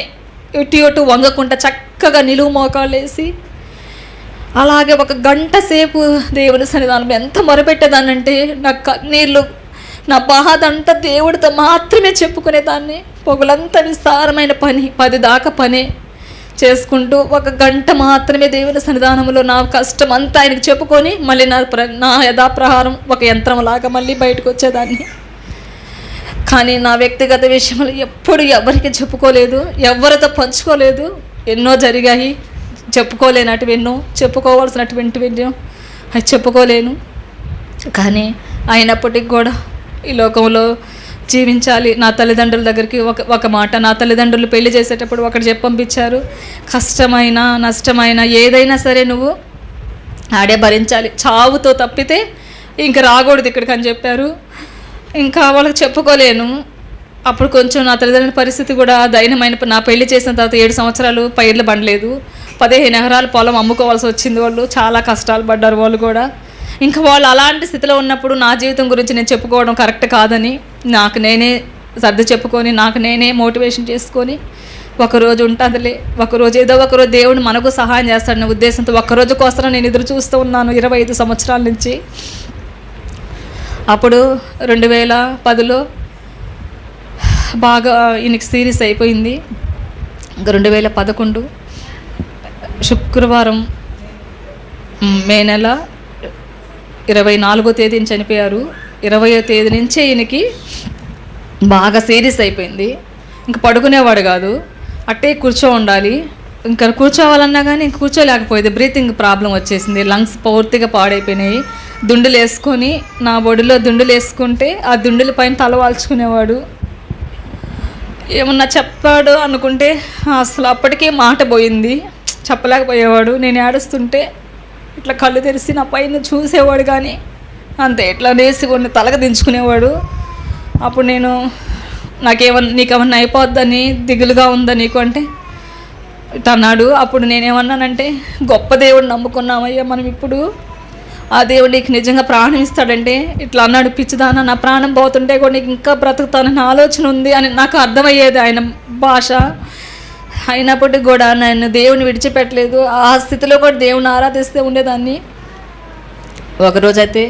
S1: ఇటు వంగకుండా చక్కగా నిలువు మోకాళ్ళు వేసి అలాగే 1 గంట సేపు దేవుని సన్నిధానం ఎంత మొరపెట్టేదాన్నంటే, నా కన్నీళ్ళు, నా బాధ అంతా దేవుడితో మాత్రమే చెప్పుకునేదాన్ని. పొగలంతా విస్తారమైన పని, 10 దాకా పనే చేసుకుంటూ 1 గంట మాత్రమే దేవుని సన్నిధానంలో నా కష్టం అంతా ఆయనకు చెప్పుకొని మళ్ళీ నా యథాప్రహారం ఒక యంత్రంలాగా మళ్ళీ బయటకు వచ్చేదాన్ని. కానీ నా వ్యక్తిగత విషయంలో ఎప్పుడు ఎవరికి చెప్పుకోలేదు, ఎవరితో పంచుకోలేదు. ఎన్నో జరిగాయి, చెప్పుకోలేనటివి ఎన్నో, చెప్పుకోవాల్సినటువంటివి ఎన్నో, అది చెప్పుకోలేను. కానీ అయినప్పటికీ కూడా ఈ లోకంలో జీవించాలి. నా తల్లిదండ్రుల దగ్గరికి ఒక మాట, నా తల్లిదండ్రులు పెళ్లి చేసేటప్పుడు ఒకటి చెప్పి పంపించారు, కష్టమైన నష్టమైన ఏదైనా సరే నువ్వు ఆడే భరించాలి, చావుతో తప్పితే ఇంక రాకూడదు ఇక్కడికి అని చెప్పారు. ఇంకా వాళ్ళకి చెప్పుకోలేను. అప్పుడు కొంచెం నా తల్లిదండ్రుల పరిస్థితి కూడా దయనీయమైన. నా పెళ్లి చేసిన తర్వాత 7 సంవత్సరాలు పైర్లు బండలేదు, 15 ఎకరాల పొలం అమ్ముకోవాల్సి వచ్చింది. వాళ్ళు చాలా కష్టాలు పడ్డారు వాళ్ళు కూడా. ఇంకా వాళ్ళు అలాంటి స్థితిలో ఉన్నప్పుడు నా జీవితం గురించి నేను చెప్పుకోవడం కరెక్ట్ కాదని నాకు నేనే సర్ది చెప్పుకొని, నాకు నేనే మోటివేషన్ చేసుకొని, ఒకరోజు ఉంటుందిలే, ఒకరోజు ఏదో ఒకరోజు దేవుడు మనకు సహాయం చేస్తాడనే ఉద్దేశంతో ఒక్కరోజు కోసం నేను ఎదురు చూస్తూ ఉన్నాను 25 సంవత్సరాల నుంచి. అప్పుడు 2010లో బాగా ఈయనకి సీరియస్ అయిపోయింది. ఇంకా 2011 శుక్రవారం మే నెల 24వ తేదీన చనిపోయారు. 20వ తేదీ నుంచే ఈయనకి బాగా సీరియస్ అయిపోయింది. ఇంక పడుకునేవాడు కాదు, అట్టే కూర్చో ఉండాలి. ఇంకా కూర్చోవాలన్నా కానీ ఇంక కూర్చోలేకపోయేది. బ్రీతింగ్ ప్రాబ్లం వచ్చేసింది, లంగ్స్ పూర్తిగా పాడైపోయినాయి. దుండులు వేసుకొని, నా బొడిలో దుండులు వేసుకుంటే ఆ దుండుల పైన తల వాల్చుకునేవాడు. ఏమన్నా చెప్పాడు అనుకుంటే అసలు అప్పటికే మాట పోయింది, చెప్పలేకపోయేవాడు. నేను ఏడుస్తుంటే ఇట్లా కళ్ళు తెరిచి నా పైన చూసేవాడు, కానీ అంతే ఇట్లా నేసుకొని తలక దించుకునేవాడు. అప్పుడు నేను నీకేమన్నా అయిపోద్దని దిగులుగా ఉందా నీకు అంటే ఇట్లా అన్నాడు. అప్పుడు నేనేమన్నానంటే, గొప్ప దేవుడు నమ్ముకున్నామయ్యా మనం, ఇప్పుడు ఆ దేవుడు నీకు నిజంగా ప్రాణం ఇస్తాడంటే ఇట్లా అన్నాడు. పిచ్చిదానా, నా ప్రాణం పోతుంటే కూడా నీకు ఇంకా బ్రతుకుతానని ఆలోచన ఉంది అని నాకు అర్థమయ్యేది ఆయన భాష. అయినప్పటికీ కూడా నన్ను దేవుని విడిచిపెట్టలేదు. ఆ స్థితిలో కూడా దేవుని ఆరాధిస్తూ ఉండేదాన్ని. ఒకరోజైతే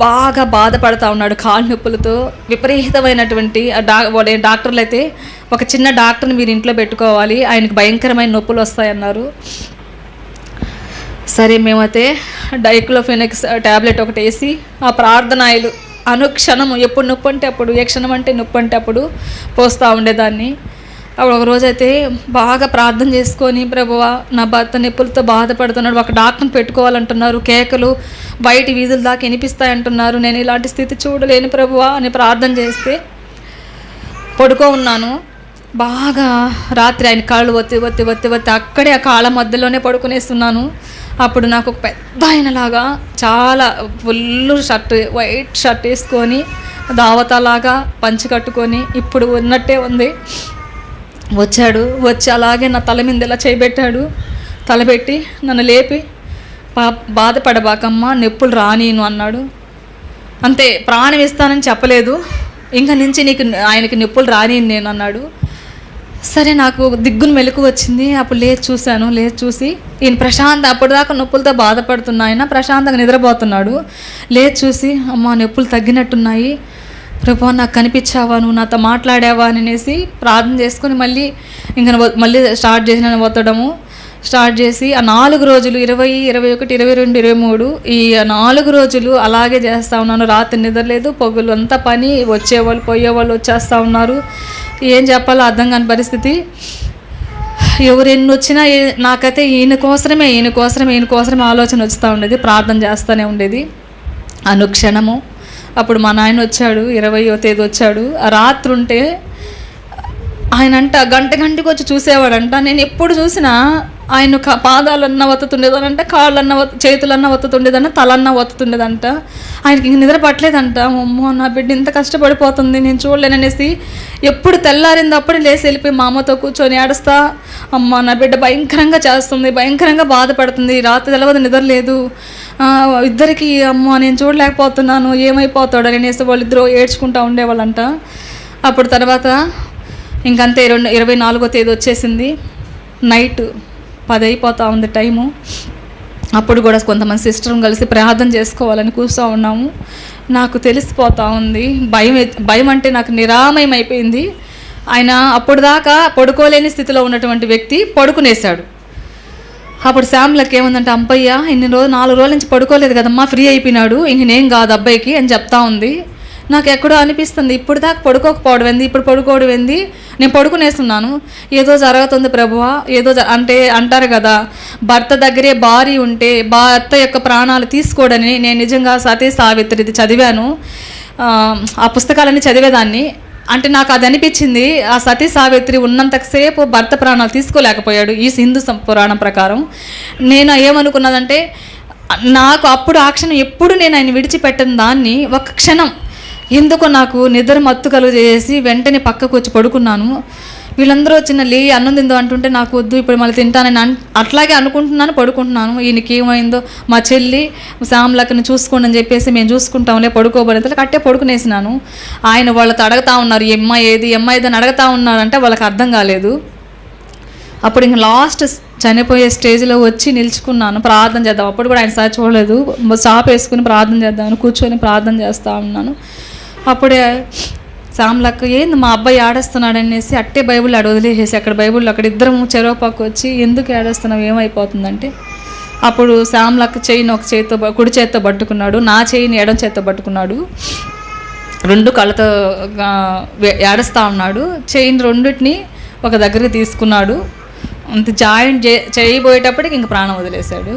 S1: బాగా బాధపడతా ఉన్నాడు, కాళ్ళ నొప్పులతో విపరీతమైనటువంటి. డాక్టర్లు అయితే ఒక చిన్న డాక్టర్ని మీరు ఇంట్లో పెట్టుకోవాలి, ఆయనకు భయంకరమైన నొప్పులు వస్తాయన్నారు. సరే మేమైతే డైక్లోఫెనెక్స్ ట్యాబ్లెట్ ఒకటి వేసి ఆ ప్రార్థనాయలు అనుక్షణం ఎప్పుడు నొప్పి అంటే అప్పుడు, ఏ క్షణం అంటే నొప్పి అంటే అప్పుడు పోస్తూ ఉండేదాన్ని. అప్పుడు ఒక రోజైతే బాగా ప్రార్థన చేసుకొని, ప్రభువా నా భర్త నొప్పులతో బాధపడుతున్నాడు, ఒక డాక్టర్ని పెట్టుకోవాలంటున్నారు, కేకలు బయట వీధుల దాకా వినిపిస్తాయంటున్నారు, నేను ఇలాంటి స్థితి చూడలేను ప్రభువా అని ప్రార్థన చేస్తే పడుకో ఉన్నాను. బాగా రాత్రి ఆయన కాళ్ళు ఒత్తి అక్కడే ఆ కాళ్ళ మధ్యలోనే పడుకునేస్తున్నాను. అప్పుడు నాకు ఒక పెద్ద ఆయనలాగా చాలా ఫుల్ షర్ట్, వైట్ షర్ట్ వేసుకొని దావతలాగా పంచి కట్టుకొని ఇప్పుడు ఉన్నట్టే ఉంది వచ్చాడు. వచ్చి అలాగే నా తల మీద ఇలా చేయబెట్టాడు. తలబెట్టి నన్ను లేపి, బాధపడబాకమ్మా, నొప్పులు రానీను అన్నాడు. అంతే, ప్రాణం ఇస్తానని చెప్పలేదు, ఇంకా నుంచి ఆయనకి నొప్పులు రానీను నేను అన్నాడు. సరే, నాకు దిగ్గును మెలకు వచ్చింది. అప్పుడు లేచి చూశాను. లేచి చూసి ఈయన అప్పటిదాకా నొప్పులతో బాధపడుతున్న ఆయన ప్రశాంతంగా నిద్రపోతున్నాడు. లేచి చూసి, అమ్మ నొప్పులు తగ్గినట్టున్నాయి ప్రభువా, నాకు కనిపించావా, నువ్వు నాతో మాట్లాడావా అనేసి ప్రార్థన చేసుకొని మళ్ళీ స్టార్ట్ చేసిన ఒత్తడము స్టార్ట్ చేసి ఆ 4 రోజులు 20, 21, 22, 23 ఈ 4 రోజులు అలాగే చేస్తూ ఉన్నాను. రాత్రి నిద్రలేదు, పొగులు అంతా పని, వచ్చేవాళ్ళు పోయేవాళ్ళు వచ్చేస్తూ ఉన్నారు. ఏం చెప్పాలో అర్థం కాని పరిస్థితి. ఎవరు ఎన్ని వచ్చినా నాకైతే ఈయన కోసమే ఆలోచన వస్తూ ఉండేది. ప్రార్థన చేస్తూనే ఉండేది అనుక్షణము. అప్పుడు మా నాయన వచ్చాడు, 20వ తేదీ వచ్చాడు. ఆ రాత్రి ఉంటే ఆయన గంటకి వచ్చి చూసేవాడంట. నేను ఎప్పుడు చూసినా ఆయన పాదాలన్నా ఒత్తుతుండేదనంట, కాళ్ళన్నా చేతులన్నా ఒత్తుతుండేదంట, తలన్నా ఒత్తుతుండేదంట. ఆయనకి ఇంక నిద్ర పట్టలేదంట. అమ్మో, నా బిడ్డ ఇంత కష్టపడిపోతుంది, నేను చూడలేననేసి ఎప్పుడు తెల్లారింది అప్పుడు లేచి వెళ్ళిపోయి మా అమ్మతో కూర్చొని ఏడుస్తా, అమ్మ నా బిడ్డ భయంకరంగా చేస్తుంది, భయంకరంగా బాధపడుతుంది, రాత్రి తెలవదు నిద్ర లేదు, ఇద్దరికి అమ్మ నేను చూడలేకపోతున్నాను, ఏమైపోతాడు అనేసి వాళ్ళిద్దరూ ఏడ్చుకుంటూ ఉండేవాళ్ళంట. అప్పుడు తర్వాత ఇంకంతే 24వ తేదీ వచ్చేసింది. నైట్ 10 అయిపోతూ ఉంది టైము. అప్పుడు కూడా కొంతమంది సిస్టర్ని కలిసి ప్రార్థన చేసుకోవాలని కూర్చో ఉన్నాము. నాకు తెలిసిపోతూ ఉంది, భయం అంటే నాకు నిరామయం అయిపోయింది. ఆయన అప్పుడు దాకా పడుకోలేని స్థితిలో ఉన్నటువంటి వ్యక్తి పడుకునేశాడు. అప్పుడు శామ్లకి ఏముందంటే, అబ్బయ్య 4 రోజుల నుంచి పడుకోలేదు కదమ్మా, ఫ్రీ అయిపోయినాడు, ఇంక నేను కాదు అబ్బాయికి అని చెప్తా ఉంది. నాకు ఎక్కడో అనిపిస్తుంది, ఇప్పుడు దాకా పడుకోకపోవడం ఏంది, ఇప్పుడు పడుకోవడం ఏంది, నేను పడుకునేస్తున్నాను, ఏదో జరుగుతుంది ప్రభువా, అంటారు కదా, భర్త దగ్గరే భార్య ఉంటే భర్త యొక్క ప్రాణాలు తీసుకోడని. నేను నిజంగా సతీ సావిత్రిది చదివాను, ఆ పుస్తకాలన్నీ చదివేదాన్ని. అంటే నాకు అది అనిపించింది, ఆ సతీ సావిత్రి ఉన్నంతసేపు భర్త ప్రాణాలు తీసుకోలేకపోయాడు ఈ హిందూ పురాణం ప్రకారం. నేను ఏమనుకున్నదంటే, నాకు అప్పుడు ఆ క్షణం ఎప్పుడు నేను ఆయన విడిచిపెట్టిన దాన్ని ఒక క్షణం ఎందుకో నాకు నిద్ర మత్తు కలుగు చేసి వెంటనే పక్కకు వచ్చి పడుకున్నాను. వీళ్ళందరూ వచ్చిన అన్నం తిందో అంటుంటే నాకు వద్దు, ఇప్పుడు మళ్ళీ తింటానని అట్లాగే అనుకుంటున్నాను, పడుకుంటున్నాను. ఈయనకి ఏమైందో, మా చెల్లి శ్యామలక్కని చూసుకోండి అని చెప్పేసి మేము చూసుకుంటాంలే పడుకోబోలేదు అట్టే పడుకునేసినాను. ఆయన వాళ్ళతో అడుగుతా ఉన్నారు, ఈ అమ్మాయి ఏది అని అడుగుతా ఉన్నారంటే వాళ్ళకి అర్థం కాలేదు. అప్పుడు ఇంక లాస్ట్ చనిపోయే స్టేజ్లో వచ్చి నిల్చుకున్నాను, ప్రార్థన చేద్దాం. అప్పుడు కూడా ఆయన సార్ చూడలేదు, షాప్ వేసుకుని ప్రార్థన చేద్దామని కూర్చొని ప్రార్థన చేస్తూ ఉన్నాను. అప్పుడే శ్యామలక్క ఏంది మా అబ్బాయి ఆడేస్తున్నాడు అనేసి అట్టే బైబుల్ ఆడ వదిలేసేసి అక్కడ బైబుల్లో అక్కడ ఇద్దరము చెరో పక్క వచ్చి ఎందుకు ఆడేస్తున్నావు ఏమైపోతుందంటే, అప్పుడు శ్యామలక్క చెయ్యిని ఒక చేతితో కుడి చేతితో పట్టుకున్నాడు, నా చెయ్యిని ఎడం చేతితో పట్టుకున్నాడు, రెండు కళ్ళతో ఏడుస్తూ ఉన్నాడు. చెయ్యిని రెండింటిని ఒక దగ్గరికి తీసుకున్నాడు, అంత జాయింట్ చేయబోయేటప్పటికి ఇంక ప్రాణం వదిలేశాడు.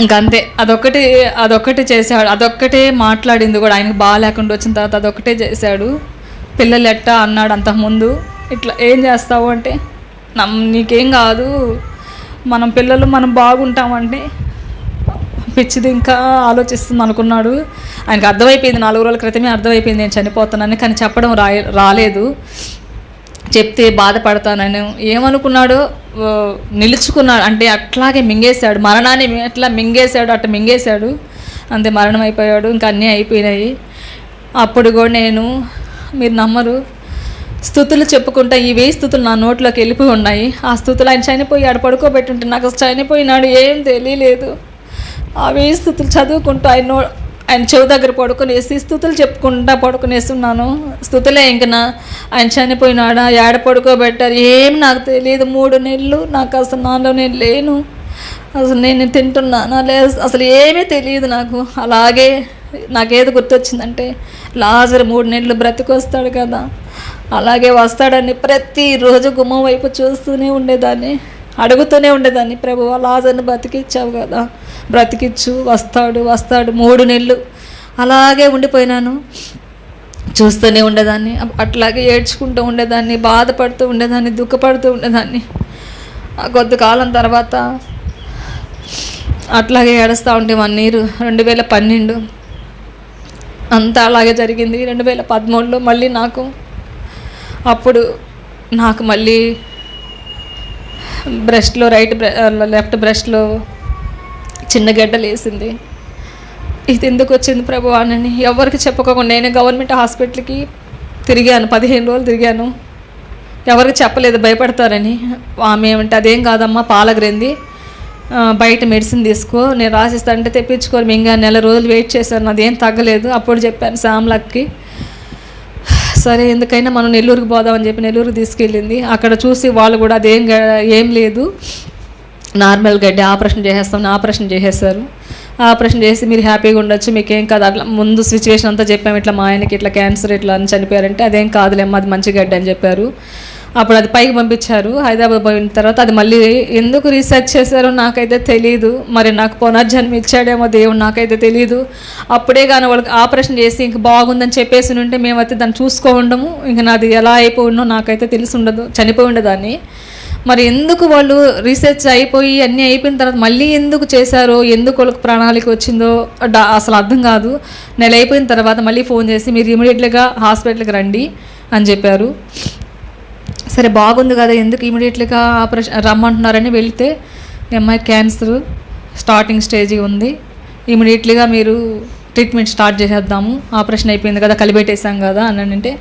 S1: ఇంకంతే, అదొక్కటి చేశాడు, అదొక్కటే మాట్లాడింది కూడా. ఆయనకు బాగా లేకుండా వచ్చిన తర్వాత అదొక్కటే చేశాడు. పిల్లలు ఎట్టా అన్నాడు అంతకుముందు, ఇట్లా ఏం చేస్తావు అంటే నీకేం కాదు, మనం పిల్లలు మనం బాగుంటామంటే పిచ్చిది ఇంకా ఆలోచిస్తుంది అనుకున్నాడు. ఆయనకు అర్థమైపోయింది, 4 రోజుల క్రితమే అర్థమైపోయింది నేను చనిపోతానని. కానీ చెప్పడం రాలేదు, చెప్తే బాధపడతానని ఏమనుకున్నాడో నిలుచుకున్నాడు. అంటే అట్లాగే మింగేశాడు, మరణాన్ని ఎట్లా మింగేశాడు అట్లా మింగేశాడు. అంతే, మరణం అయిపోయాడు. ఇంకా అన్నీ అయిపోయినాయి. అప్పుడు కూడా నేను, మీరు నమ్మరు, స్తుతులు చెప్పుకుంటా ఈ 1000 స్తుతులు నా నోట్లోకి వెళ్ళిపోయి ఉన్నాయి. ఆ స్తుతులు ఆయన చనిపోయి ఆడ పడుకోబెట్టుంటే నాకు చనిపోయినాడు ఏం తెలియలేదు. ఆ 1000 స్తుతులు చదువుకుంటూ ఆయన చెవి దగ్గర పడుకునేసి స్తుతులు చెప్పుకుంటా పడుకునేస్తున్నాను. స్తుతులే ఇంక ఆయన చనిపోయినాడా, ఏడ పడుకోబెట్టారు ఏం నాకు తెలియదు. 3 నెలలు నాకు అసలు నాలో నేను లేను, అసలు నేను తింటున్నానా లేదు, అసలు ఏమీ తెలియదు నాకు. అలాగే నాకేది గుర్తొచ్చిందంటే, లాజరు 3 నెలలు బ్రతికొస్తాడు కదా, అలాగే వస్తాడని ప్రతిరోజు గుమ్మం వైపు చూస్తూనే ఉండేదాన్ని, అడుగుతూనే ఉండేదాన్ని, ప్రభువా లాజర్ని బతికిచ్చావు కదా, బ్రతికిచ్చు, వస్తాడు 3 నెలలు అలాగే ఉండిపోయినాను. చూస్తూనే ఉండేదాన్ని, అట్లాగే ఏడ్చుకుంటూ ఉండేదాన్ని, బాధపడుతూ ఉండేదాన్ని, దుఃఖపడుతూ ఉండేదాన్ని. కొద్ది కాలం తర్వాత అట్లాగే ఏడుస్తూ ఉంటే 1 year 2012 అంతా అలాగే జరిగింది. 2013లో మళ్ళీ నాకు మళ్ళీ బ్రెస్ట్లో లెఫ్ట్ బ్రెస్ట్లో చిన్న గడ్డలు వేసింది. ఇది ఎందుకు వచ్చింది ప్రభు అని ఎవరికి చెప్పుకోకుండా నేను గవర్నమెంట్ హాస్పిటల్కి తిరిగాను, 15 రోజులు తిరిగాను. ఎవరికి చెప్పలేదు, భయపడతారని. ఆమె ఏమంటే అదేం కాదమ్మా, పాలగ్రింది, బయట మెడిసిన్ తీసుకో, నేను రాసిస్తానంటే తెప్పించుకోరు. ఇంకా 1 నెల రోజులు వెయిట్ చేశాను, అదేం తగ్గలేదు. అప్పుడు చెప్పాను శ్యామలక్కి, సరే ఎందుకైనా మనం నెల్లూరుకి పోదామని చెప్పి నెల్లూరుకి తీసుకెళ్ళింది. అక్కడ చూసి వాళ్ళు కూడా ఏం లేదు, నార్మల్ గడ్డి, ఆపరేషన్ చేసేస్తారు. ఆపరేషన్ చేసి మీరు హ్యాపీగా ఉండొచ్చు, మీకేం కాదు, అట్లా ముందు సిచ్యువేషన్ అంతా చెప్పాము, ఇట్లా మా ఆయనకి ఇట్లా క్యాన్సర్ ఇట్లా అని చనిపోయారంటే అదేం కాదులేమ్మా, అది మంచి గడ్డి అని చెప్పారు. అప్పుడు అది పైకి పంపించారు. హైదరాబాద్ పోయిన తర్వాత అది మళ్ళీ ఎందుకు రీసెర్చ్ చేశారో నాకైతే తెలీదు. మరి నాకు పునర్జన్మ ఇచ్చాడేమో దేవుడు, నాకైతే తెలీదు. అప్పుడే కానీ వాళ్ళకి ఆపరేషన్ చేసి ఇంక బాగుందని చెప్పేసి ఉంటే మేమైతే దాన్ని చూసుకోవడము, ఇంక నాది ఎలా అయిపోయిందో నాకైతే తెలిసి ఉండదు, చనిపోయి ఉండేదాన్ని. మరి ఎందుకు వాళ్ళు రీసెర్చ్ అయిపోయి అన్నీ అయిపోయిన తర్వాత మళ్ళీ ఎందుకు చేశారో, ఎందుకు వాళ్ళకి ప్రణాళిక వచ్చిందో అసలు అర్థం కాదు. 1 నెల అయిపోయిన తర్వాత మళ్ళీ ఫోన్ చేసి మీరు ఇమీడియట్గా హాస్పిటల్కి రండి అని చెప్పారు. సరే బాగుంది కదా, ఎందుకు ఇమీడియట్గా ఆపరేషన్ రమ్మంటున్నారని వెళితే, అమ్మాయి క్యాన్సర్ స్టార్టింగ్ స్టేజ్ ఉంది, ఇమీడియట్గా మీరు ట్రీట్మెంట్ స్టార్ట్ చేసేద్దాము, ఆపరేషన్ అయిపోయింది కదా, కలిపెట్టేసాం కదా అని అంటే,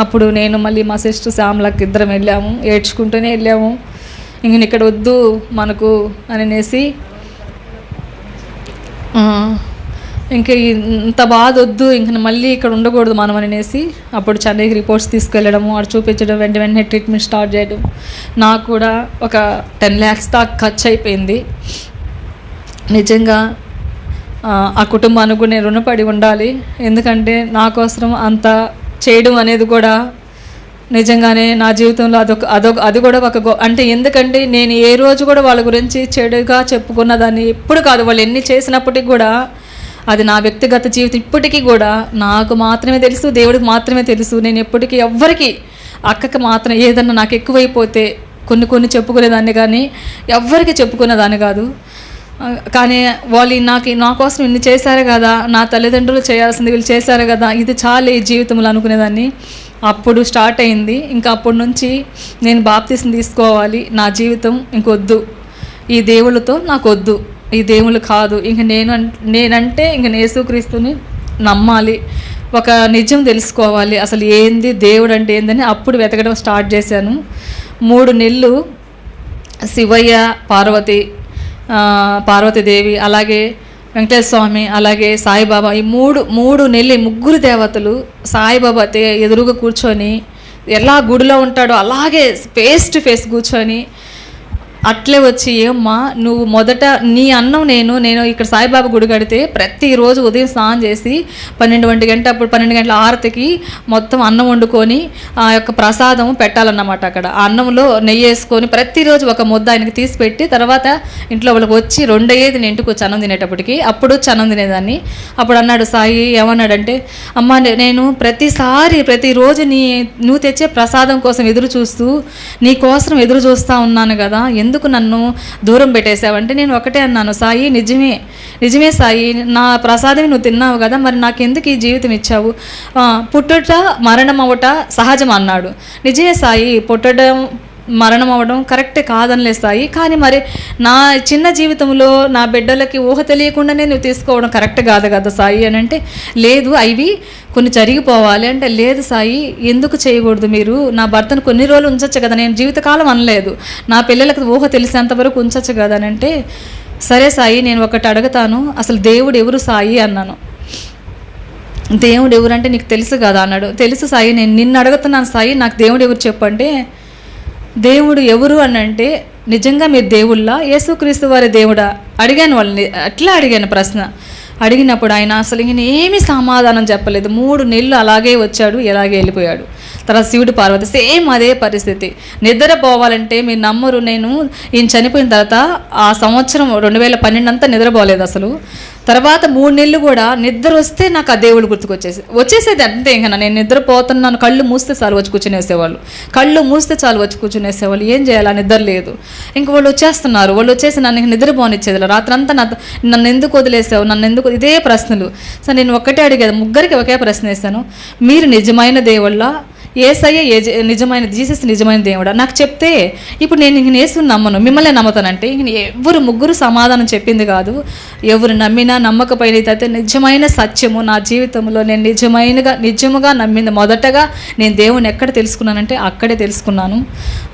S1: అప్పుడు నేను మళ్ళీ మా సిస్టర్ శ్యామలకి ఇద్దరం వెళ్ళాము, ఏడ్చుకుంటూనే వెళ్ళాము. ఇంక ఇక్కడ వద్దు మనకు అనేసి, ఇంక ఇంత బాధ వద్దు, ఇంక మళ్ళీ ఇక్కడ ఉండకూడదు మనం అనేసి అప్పుడు చెన్నైకి రిపోర్ట్స్ తీసుకెళ్ళడము, అక్కడ చూపించడం, వెంటనే ట్రీట్మెంట్ స్టార్ట్ చేయడం. నాకు కూడా ఒక 10 lakhs దాకా ఖర్చు అయిపోయింది. నిజంగా ఆ కుటుంబానికి కూడా నేను రుణపడి ఉండాలి. ఎందుకంటే నా కోసం అంత చేయడం అనేది కూడా నిజంగానే నా జీవితంలో అది కూడా అంటే ఎందుకంటే నేను ఏ రోజు కూడా వాళ్ళ గురించి చెడుగా చెప్పుకున్నదాన్ని ఎప్పుడు కాదు. వాళ్ళు ఎన్ని చేసినప్పటికీ కూడా అది నా వ్యక్తిగత జీవితం ఇప్పటికీ కూడా నాకు మాత్రమే తెలుసు, దేవుడికి మాత్రమే తెలుసు. నేను ఎప్పటికీ ఎవ్వరికి, అక్కకి మాత్రం ఏదన్నా నాకు ఎక్కువైపోతే కొన్ని చెప్పుకునేదాన్ని, కానీ ఎవ్వరికి చెప్పుకునేదాన్ని కాదు. కానీ వాళ్ళు నా కోసం ఇన్ని చేశారు కదా, నా తల్లిదండ్రులు చేయాల్సింది వీళ్ళు చేశారు కదా, ఇది చాలు ఈ జీవితంలో అనుకునేదాన్ని. అప్పుడు స్టార్ట్ అయింది. ఇంకా అప్పటి నుంచి నేను బాప్తిసం తీసుకోవాలి, నా జీవితం ఇంకొద్దు, ఈ దేవుళ్ళతో నాకు వద్దు, ఈ దేవుళ్ళు కాదు, ఇంక నేనంటే ఇంక యేసుక్రీస్తుని నమ్మాలి, ఒక నిజం తెలుసుకోవాలి, అసలు ఏంది దేవుడు అంటే ఏందని అప్పుడు వెతకడం స్టార్ట్ చేశాను. 3 నెలలు శివయ్య, పార్వతీదేవి, అలాగే వెంకటేశ్వర స్వామి, అలాగే సాయిబాబా, ఈ మూడు నెలలు ముగ్గురు దేవతలు సాయిబాబా ఎదురుగా కూర్చొని ఎలా గుడిలో ఉంటాడో అలాగే ఫేస్ టు ఫేస్ కూర్చొని అట్లే వచ్చి, ఏమ్మా నువ్వు మొదట నీ అన్నం నేను ఇక్కడ సాయిబాబా గుడి కడితే ప్రతిరోజు ఉదయం స్నానం చేసి 12 గంట అప్పుడు 12 గంటల ఆరతికి మొత్తం అన్నం వండుకొని ఆ యొక్క ప్రసాదం పెట్టాలన్నమాట. అక్కడ ఆ అన్నంలో నెయ్యి వేసుకొని ప్రతిరోజు ఒక ముద్ద ఆయనకి తీసి పెట్టి, తర్వాత ఇంట్లో వాళ్ళకి వచ్చి 2 అయ్యేది నేను ఇంటికి వచ్చి అన్నం తినేటప్పటికి, అప్పుడు వచ్చి అన్నం తినేదాన్ని. అప్పుడు అన్నాడు సాయి, ఏమన్నాడంటే, అమ్మ నేను ప్రతిరోజు నువ్వు తెచ్చే ప్రసాదం కోసం ఎదురు చూస్తూ నీ కోసం ఎదురు చూస్తూ ఉన్నాను కదా, ఎందుకు నన్ను దూరం పెట్టేశావంటే నేను ఒకటే అన్నాను, సాయి నిజమే సాయి, నా ప్రసాదం నువ్వు తిన్నావు కదా, మరి నాకెందుకు ఈ జీవితం ఇచ్చావు, పుట్టుట మరణం అవ్వట సహజం అన్నాడు. నిజమే సాయి, పుట్టడం మరణం అవ్వడం కరెక్టే కాదనిలే సాయి, కానీ మరి నా చిన్న జీవితంలో నా బిడ్డలకి ఊహ తెలియకుండానే నువ్వు తీసుకోవడం కరెక్ట్ కాదు కదా సాయి అని అంటే, లేదు అవి కొన్ని జరిగిపోవాలి అంటే, లేదు సాయి ఎందుకు చేయకూడదు, మీరు నా భర్తను కొన్ని రోజులు ఉంచచ్చు కదా, నేను జీవితకాలం అనలేదు, నా పిల్లలకు ఊహ తెలిసేంతవరకు ఉంచచ్చు కదా అని అంటే, సరే సాయి నేను ఒకటి అడుగుతాను, అసలు దేవుడు ఎవరు సాయి అన్నాను. దేవుడు ఎవరు అంటే నీకు తెలుసు కదా అన్నాడు. తెలుసు సాయి, నేను నిన్ను అడుగుతున్నాను సాయి, నాకు దేవుడు ఎవరు చెప్పంటే, దేవుడు ఎవరు అని అంటే, నిజంగా మీరు దేవుళ్ళా, యేసుక్రీస్తు వారి దేవుడా అడిగాను వాళ్ళని. అట్లా అడిగాను ప్రశ్న. అడిగినప్పుడు ఆయన అసలు ఏమీ సమాధానం చెప్పలేదు. 3 నెలలు అలాగే వచ్చాడు, ఇలాగే వెళ్ళిపోయాడు. తర్వాత శివుడు, పార్వతి సేమ్ అదే పరిస్థితి. నిద్రపోవాలంటే మీరు నమ్మరు, నేను ఈయన చనిపోయిన తర్వాత ఆ సంవత్సరం 2012 అంతా నిద్రపోలేదు అసలు. తర్వాత 3 నెలలు కూడా నిద్ర వస్తే నాకు ఆ దేవుడు వచ్చేసేది అంతే. ఇంకా నేను నిద్రపోతున్నాను, కళ్ళు మూస్తే చాలు వచ్చి కూర్చునేసేవాళ్ళు, ఏం చేయాలి, నిద్ర లేదు. ఇంక వాళ్ళు వచ్చేసి నన్ను నిద్రపోనిచ్చేది, రాత్రంతా నన్ను ఎందుకు వదిలేసావు, ఇదే ప్రశ్నలు. సో నేను ఒక్కటే అడిగేది, ముగ్గురికి ఒకే ప్రశ్న వేశాను, మీరు నిజమైన దేవుళ్ళ, యేసయ్య నిజమైన, జీసస్ నిజమైన దేవుడా నాకు చెప్తే, ఇప్పుడు నేను ఇంక యేసుని నమ్మను, మిమ్మల్ని నమ్ముతానంటే ఇంక ముగ్గురు సమాధానం చెప్పింది కాదు. ఎవరు నమ్మినా నమ్మకపోయినా అయితే నిజమైన సత్యము నా జీవితంలో నేను నిజముగా నమ్మింది. మొదటగా నేను దేవుని ఎక్కడ తెలుసుకున్నానంటే అక్కడే తెలుసుకున్నాను.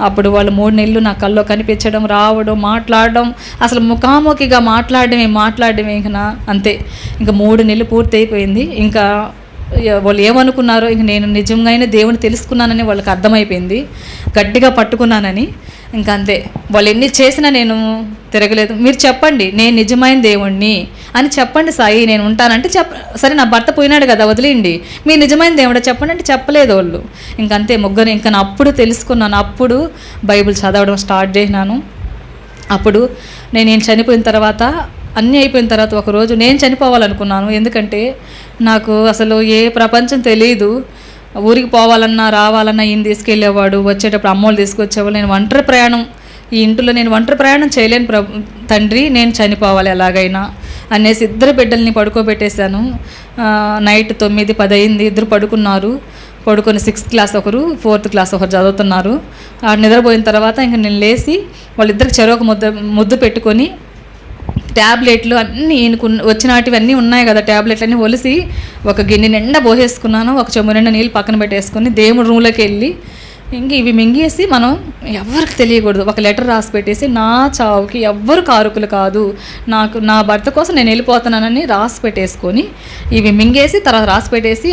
S1: అప్పుడు వాళ్ళు 3 నెలలు నా కల్లో కనిపించడం, రావడం, మాట్లాడడం, అసలు ముఖాముఖిగా మాట్లాడడమే ఇంకా అంతే. ఇంకా 3 నెలలు పూర్తి అయిపోయింది. ఇంకా వాళ్ళు ఏమనుకున్నారో, ఇంక నేను నిజంగానే దేవుని తెలుసుకున్నానని వాళ్ళకి అర్థమైపోయింది, గట్టిగా పట్టుకున్నానని. ఇంకా అంతే, వాళ్ళు ఎన్ని చేసినా నేను తిరగలేదు. మీరు చెప్పండి నేను నిజమైన దేవుణ్ణి అని చెప్పండి సాయి, నేను ఉంటానంటే సరే నా భర్త పోయినాడు కదా వదిలేయండి, మీరు నిజమైన దేవుడా చెప్పండి అంటే చెప్పలేదు వాళ్ళు. ఇంకంతే ముగ్గురు. ఇంకా నేను అప్పుడు తెలుసుకున్నాను, అప్పుడు బైబిల్ చదవడం స్టార్ట్ చేసినాను. అప్పుడు నేను చనిపోయిన తర్వాత, అన్నీ అయిపోయిన తర్వాత ఒకరోజు నేను చనిపోవాలనుకున్నాను. ఎందుకంటే నాకు అసలు ఏ ప్రపంచం తెలియదు. ఊరికి పోవాలన్నా రావాలన్నా ఈయన తీసుకెళ్ళేవాడు, వచ్చేటప్పుడు అమ్మోళ్ళు తీసుకొచ్చేవాళ్ళు. నేను ఒంటరి ప్రయాణం, ఈ ఇంట్లో నేను ఒంటరి ప్రయాణం చేయలేను తండ్రి, నేను చనిపోవాలి ఎలాగైనా అనేసి 2 బిడ్డల్ని పడుకోబెట్టేశాను. నైట్ 9-10 అయింది, 2 పడుకొని 6th క్లాస్ ఒకరు, 4th క్లాస్ ఒకరు చదువుతున్నారు. నిద్రపోయిన తర్వాత ఇంక నేను లేచి వాళ్ళిద్దరికి చెరొక ముద్దు పెట్టుకొని, ట్యాబ్లెట్లు అన్నీ వచ్చినటివన్నీ ఉన్నాయి కదా, ట్యాబ్లెట్లు అన్నీ ఒలిసి ఒక గిన్నె నిండా పోసేసుకున్నాను. ఒక చెంబు నిండా నీళ్ళు పక్కన పెట్టేసుకొని దేవుడి రూమ్లోకి వెళ్ళి ఇంక ఇవి మింగేసి, మనం ఎవరికి తెలియకూడదు, ఒక లెటర్ రాసి పెట్టేసి, నా చావుకి ఎవ్వరు కారుకులు కాదు, నా భర్త కోసం నేను వెళ్ళిపోతున్నానని రాసి పెట్టేసుకొని ఇవి మింగేసి తర్వాత రాసి పెట్టేసి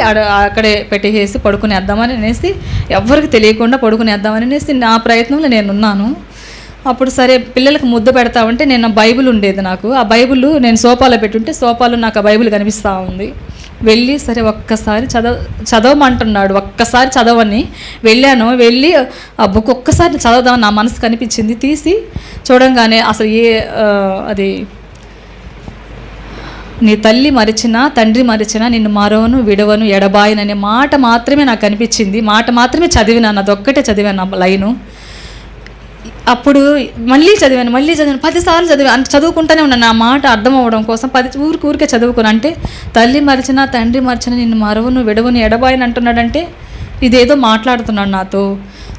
S1: అక్కడే పెట్టేసి పడుకునేద్దామని అనేసి, ఎవరికి తెలియకుండా పడుకునేద్దామని అనేసి నా ప్రయత్నంలో నేనున్నాను. అప్పుడు సరే పిల్లలకు ముద్ద పెడతామంటే, నేను బైబిల్ ఉండేది నాకు, ఆ బైబిల్ నేను సోఫాలో పెట్టుంటే సోఫాలో నాకు ఆ బైబిల్ కనిపిస్తూ ఉంది. వెళ్ళి సరే ఒక్కసారి చదవమంటున్నాడు, ఒక్కసారి చదవని వెళ్ళాను. వెళ్ళి ఆ బుక్ ఒక్కసారి చదవదామని నా మనసు కనిపించింది. తీసి చూడంగానే అసలు అది నీ తల్లి మరిచినా తండ్రి మరిచినా నిన్ను మరోను విడవను ఎడబాయననే మాట మాత్రమే నాకు కనిపించింది. మాట మాత్రమే చదివినాను, అదొక్కటే చదివాను ఆ లైను. అప్పుడు మళ్ళీ చదివాను 10 సార్లు చదివాను. అంటే చదువుకుంటూనే ఉన్నాను, నా మాట అర్థం అవ్వడం కోసం ఊరికే చదువుకున్నాను. అంటే తల్లి మరిచినా తండ్రి మరిచినా నిన్ను మరవను విడవను ఎడబాయని అంటున్నాడంటే ఇదేదో మాట్లాడుతున్నాడు నాతో.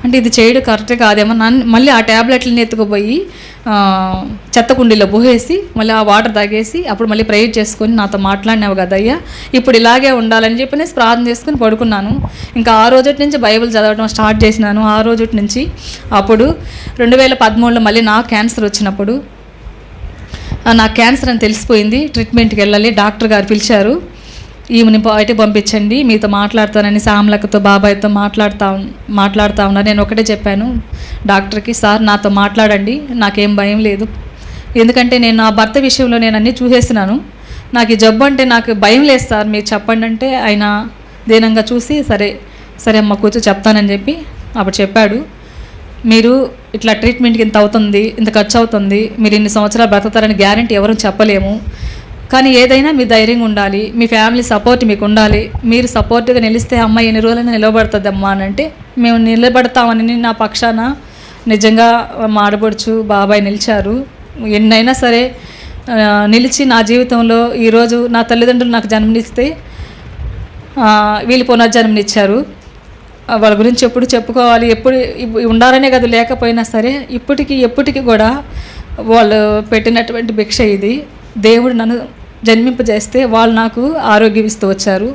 S1: అంటే ఇది చేయడం కరెక్ట్ కాదేమో. మళ్ళీ ఆ ట్యాబ్లెట్లని ఎత్తుకుపోయి చెత్త కుండీలో పోసేసి మళ్ళీ ఆ వాటర్ తాగేసి అప్పుడు మళ్ళీ ప్రేయర్ చేసుకొని నాతో మాట్లాడినావు కదయ్యా, ఇప్పుడు ఇలాగే ఉండాలని చెప్పి ప్రార్థన చేసుకుని పడుకున్నాను. ఇంకా ఆ రోజు నుంచి బైబిల్ చదవడం స్టార్ట్ చేసినాను. ఆ రోజు నుంచి అప్పుడు 2013లో మళ్ళీ నాకు క్యాన్సర్ వచ్చినప్పుడు నాకు క్యాన్సర్ అని తెలిసిపోయింది. ట్రీట్మెంట్కి వెళ్ళాలి, డాక్టర్ గారు పిలిచారు. ఈమెని బయటకు పంపించండి, మీతో మాట్లాడతానని శ్యామలక్కతో బాబాయ్తో మాట్లాడుతూ ఉన్నారు. నేను ఒకటే చెప్పాను డాక్టర్కి, సార్ నాతో మాట్లాడండి, నాకేం భయం లేదు, ఎందుకంటే నేను నా భర్త విషయంలో నేను అన్నీ చూసేసినాను, నాకు ఈ జబ్బు అంటే నాకు భయం లేదు సార్, మీరు చెప్పండి అంటే ఆయన దీనంగా చూసి సరే అమ్మ కూర్చో చెప్తానని చెప్పి అప్పుడు చెప్పాడు. మీరు ఇట్లా ట్రీట్మెంట్కి ఇంత అవుతుంది, ఇంత ఖర్చు అవుతుంది, మీరు ఇన్ని సంవత్సరాలు బ్రతుకుతారని గ్యారంటీ ఎవరు చెప్పలేము, కానీ ఏదైనా మీ ధైర్యంగా ఉండాలి, మీ ఫ్యామిలీ సపోర్ట్ మీకు ఉండాలి, మీరు సపోర్ట్గా నిలిస్తే అమ్మ ఎన్ని రోజులైనా నిలబడుతుంది అమ్మా అని అంటే మేము నిలబడతామని నా పక్షాన నిజంగా మా ఆడపడుచు బాబాయ్ నిలిచారు. ఎన్నైనా సరే నిలిచి నా జీవితంలో ఈరోజు నా తల్లిదండ్రులు నాకు జన్మనిస్తే వీళ్ళు పునర్జన్మనిచ్చారు. వాళ్ళ గురించి ఎప్పుడు చెప్పుకోవాలి, ఎప్పుడు ఉండాలనే కదా, లేకపోయినా సరే ఎప్పటికీ కూడా వాళ్ళు పెట్టినటువంటి భిక్ష ఇది. దేవుడు నన్ను జన్మింపజేస్తే వాళ్ళు నాకు ఆరోగ్యం ఇస్తూ వచ్చారు.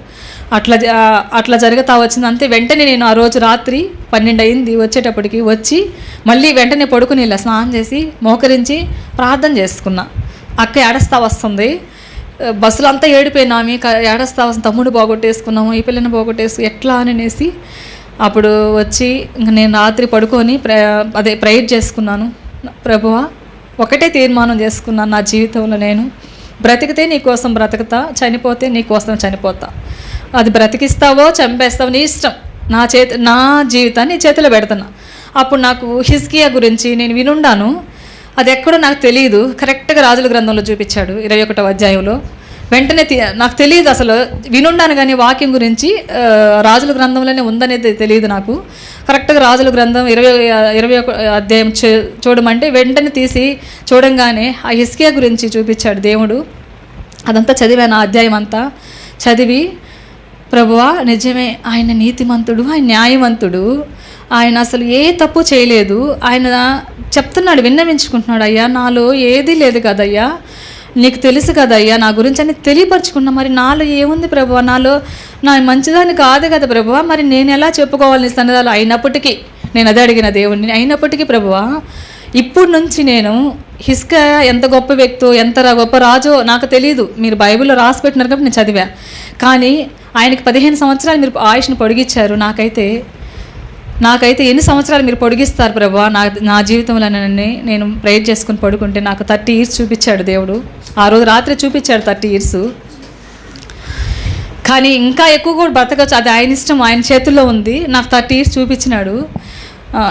S1: అట్లా జరుగుతూ వచ్చింది. అంతే వెంటనే నేను ఆ రోజు రాత్రి 12 అయింది వచ్చేటప్పటికి వచ్చి మళ్ళీ వెంటనే పడుకుని ఇలా స్నానం చేసి మోకరించి ప్రార్థన చేసుకున్నా. అక్క ఏడస్తా వస్తుంది, బస్సులో అంతా ఏడిపోయినా, మీకు ఏడస్తా వస్తుంది, తమ్ముడు పోగొట్టేసుకున్నాము, ఈ పిల్లని పోగొట్టేసి ఎట్లా అనేసి అప్పుడు వచ్చి ఇంక నేను రాత్రి పడుకొని ప్రేయర్ చేసుకున్నాను. ప్రభువా, ఒకటే తీర్మానం చేసుకున్నాను నా జీవితంలో, నేను బ్రతికితే నీ కోసం బ్రతుకుతా, చనిపోతే నీ కోసం చనిపోతా. అది బ్రతికిస్తావో చంపేస్తావో నీ ఇష్టం, నా జీవితాన్ని నీ చేతిలో పెడుతున్నా. అప్పుడు నాకు హిజ్కియా గురించి నేను వినుండాను, అది ఎక్కడో నాకు తెలియదు. కరెక్ట్గా రాజుల గ్రంథంలో చూపించాడు 21వ అధ్యాయంలో. వెంటనే నాకు తెలియదు, అసలు వినుండాను కానీ వాక్యం గురించి రాజుల గ్రంథంలోనే ఉందనేది తెలియదు నాకు. కరెక్ట్గా రాజుల గ్రంథం 21 అధ్యాయం చూడమంటే వెంటనే తీసి చూడంగానే ఆ హిజ్కియా గురించి చూపించాడు దేవుడు. అదంతా చదివాను, ఆ అధ్యాయం అంతా చదివి, ప్రభువా నిజమే, ఆయన నీతిమంతుడు, ఆయన న్యాయవంతుడు, ఆయన అసలు ఏ తప్పు చేయలేదు, ఆయన చెప్తున్నాడు, విన్నవించుకుంటున్నాడు, అయ్యా నాలో ఏదీ లేదు కదయ్యా, నీకు తెలుసు కదయ్యా నా గురించి అని తెలియపరచుకున్నా. మరి నాలో ఏముంది ప్రభువా, నాలో నా మంచిదాన్ని కాదు కదా ప్రభువా, మరి నేను ఎలా చెప్పుకోవాలి నీ సన్నిధానంలో? అయినప్పటికీ నేను అదే అడిగిన దేవుడిని, అయినప్పటికీ ప్రభువా ఇప్పుడు నుంచి నేను హిజ్కియా ఎంత గొప్ప వ్యక్తో ఎంత గొప్ప రాజో నాకు తెలియదు, మీరు బైబిల్లో రాసి పెట్టినారు కాబట్టి నేను చదివా, కానీ ఆయనకి 15 సంవత్సరాలు మీరు ఆయుష్ని పొడిగించారు, నాకైతే ఎన్ని సంవత్సరాలు మీరు పొడిగిస్తారు ప్రభువా నా జీవితంలో నేను ప్రేయర్ చేసుకుని పడుకుంటే నాకు 30 ఇయర్స్ చూపించాడు దేవుడు. ఆ రోజు రాత్రి చూపించాడు 30 ఇయర్స్. కానీ ఇంకా ఎక్కువ కూడా బ్రతకచ్చు, అది ఆయన ఇష్టం, ఆయన చేతుల్లో ఉంది. నాకు 30 ఇయర్స్ చూపించినాడు.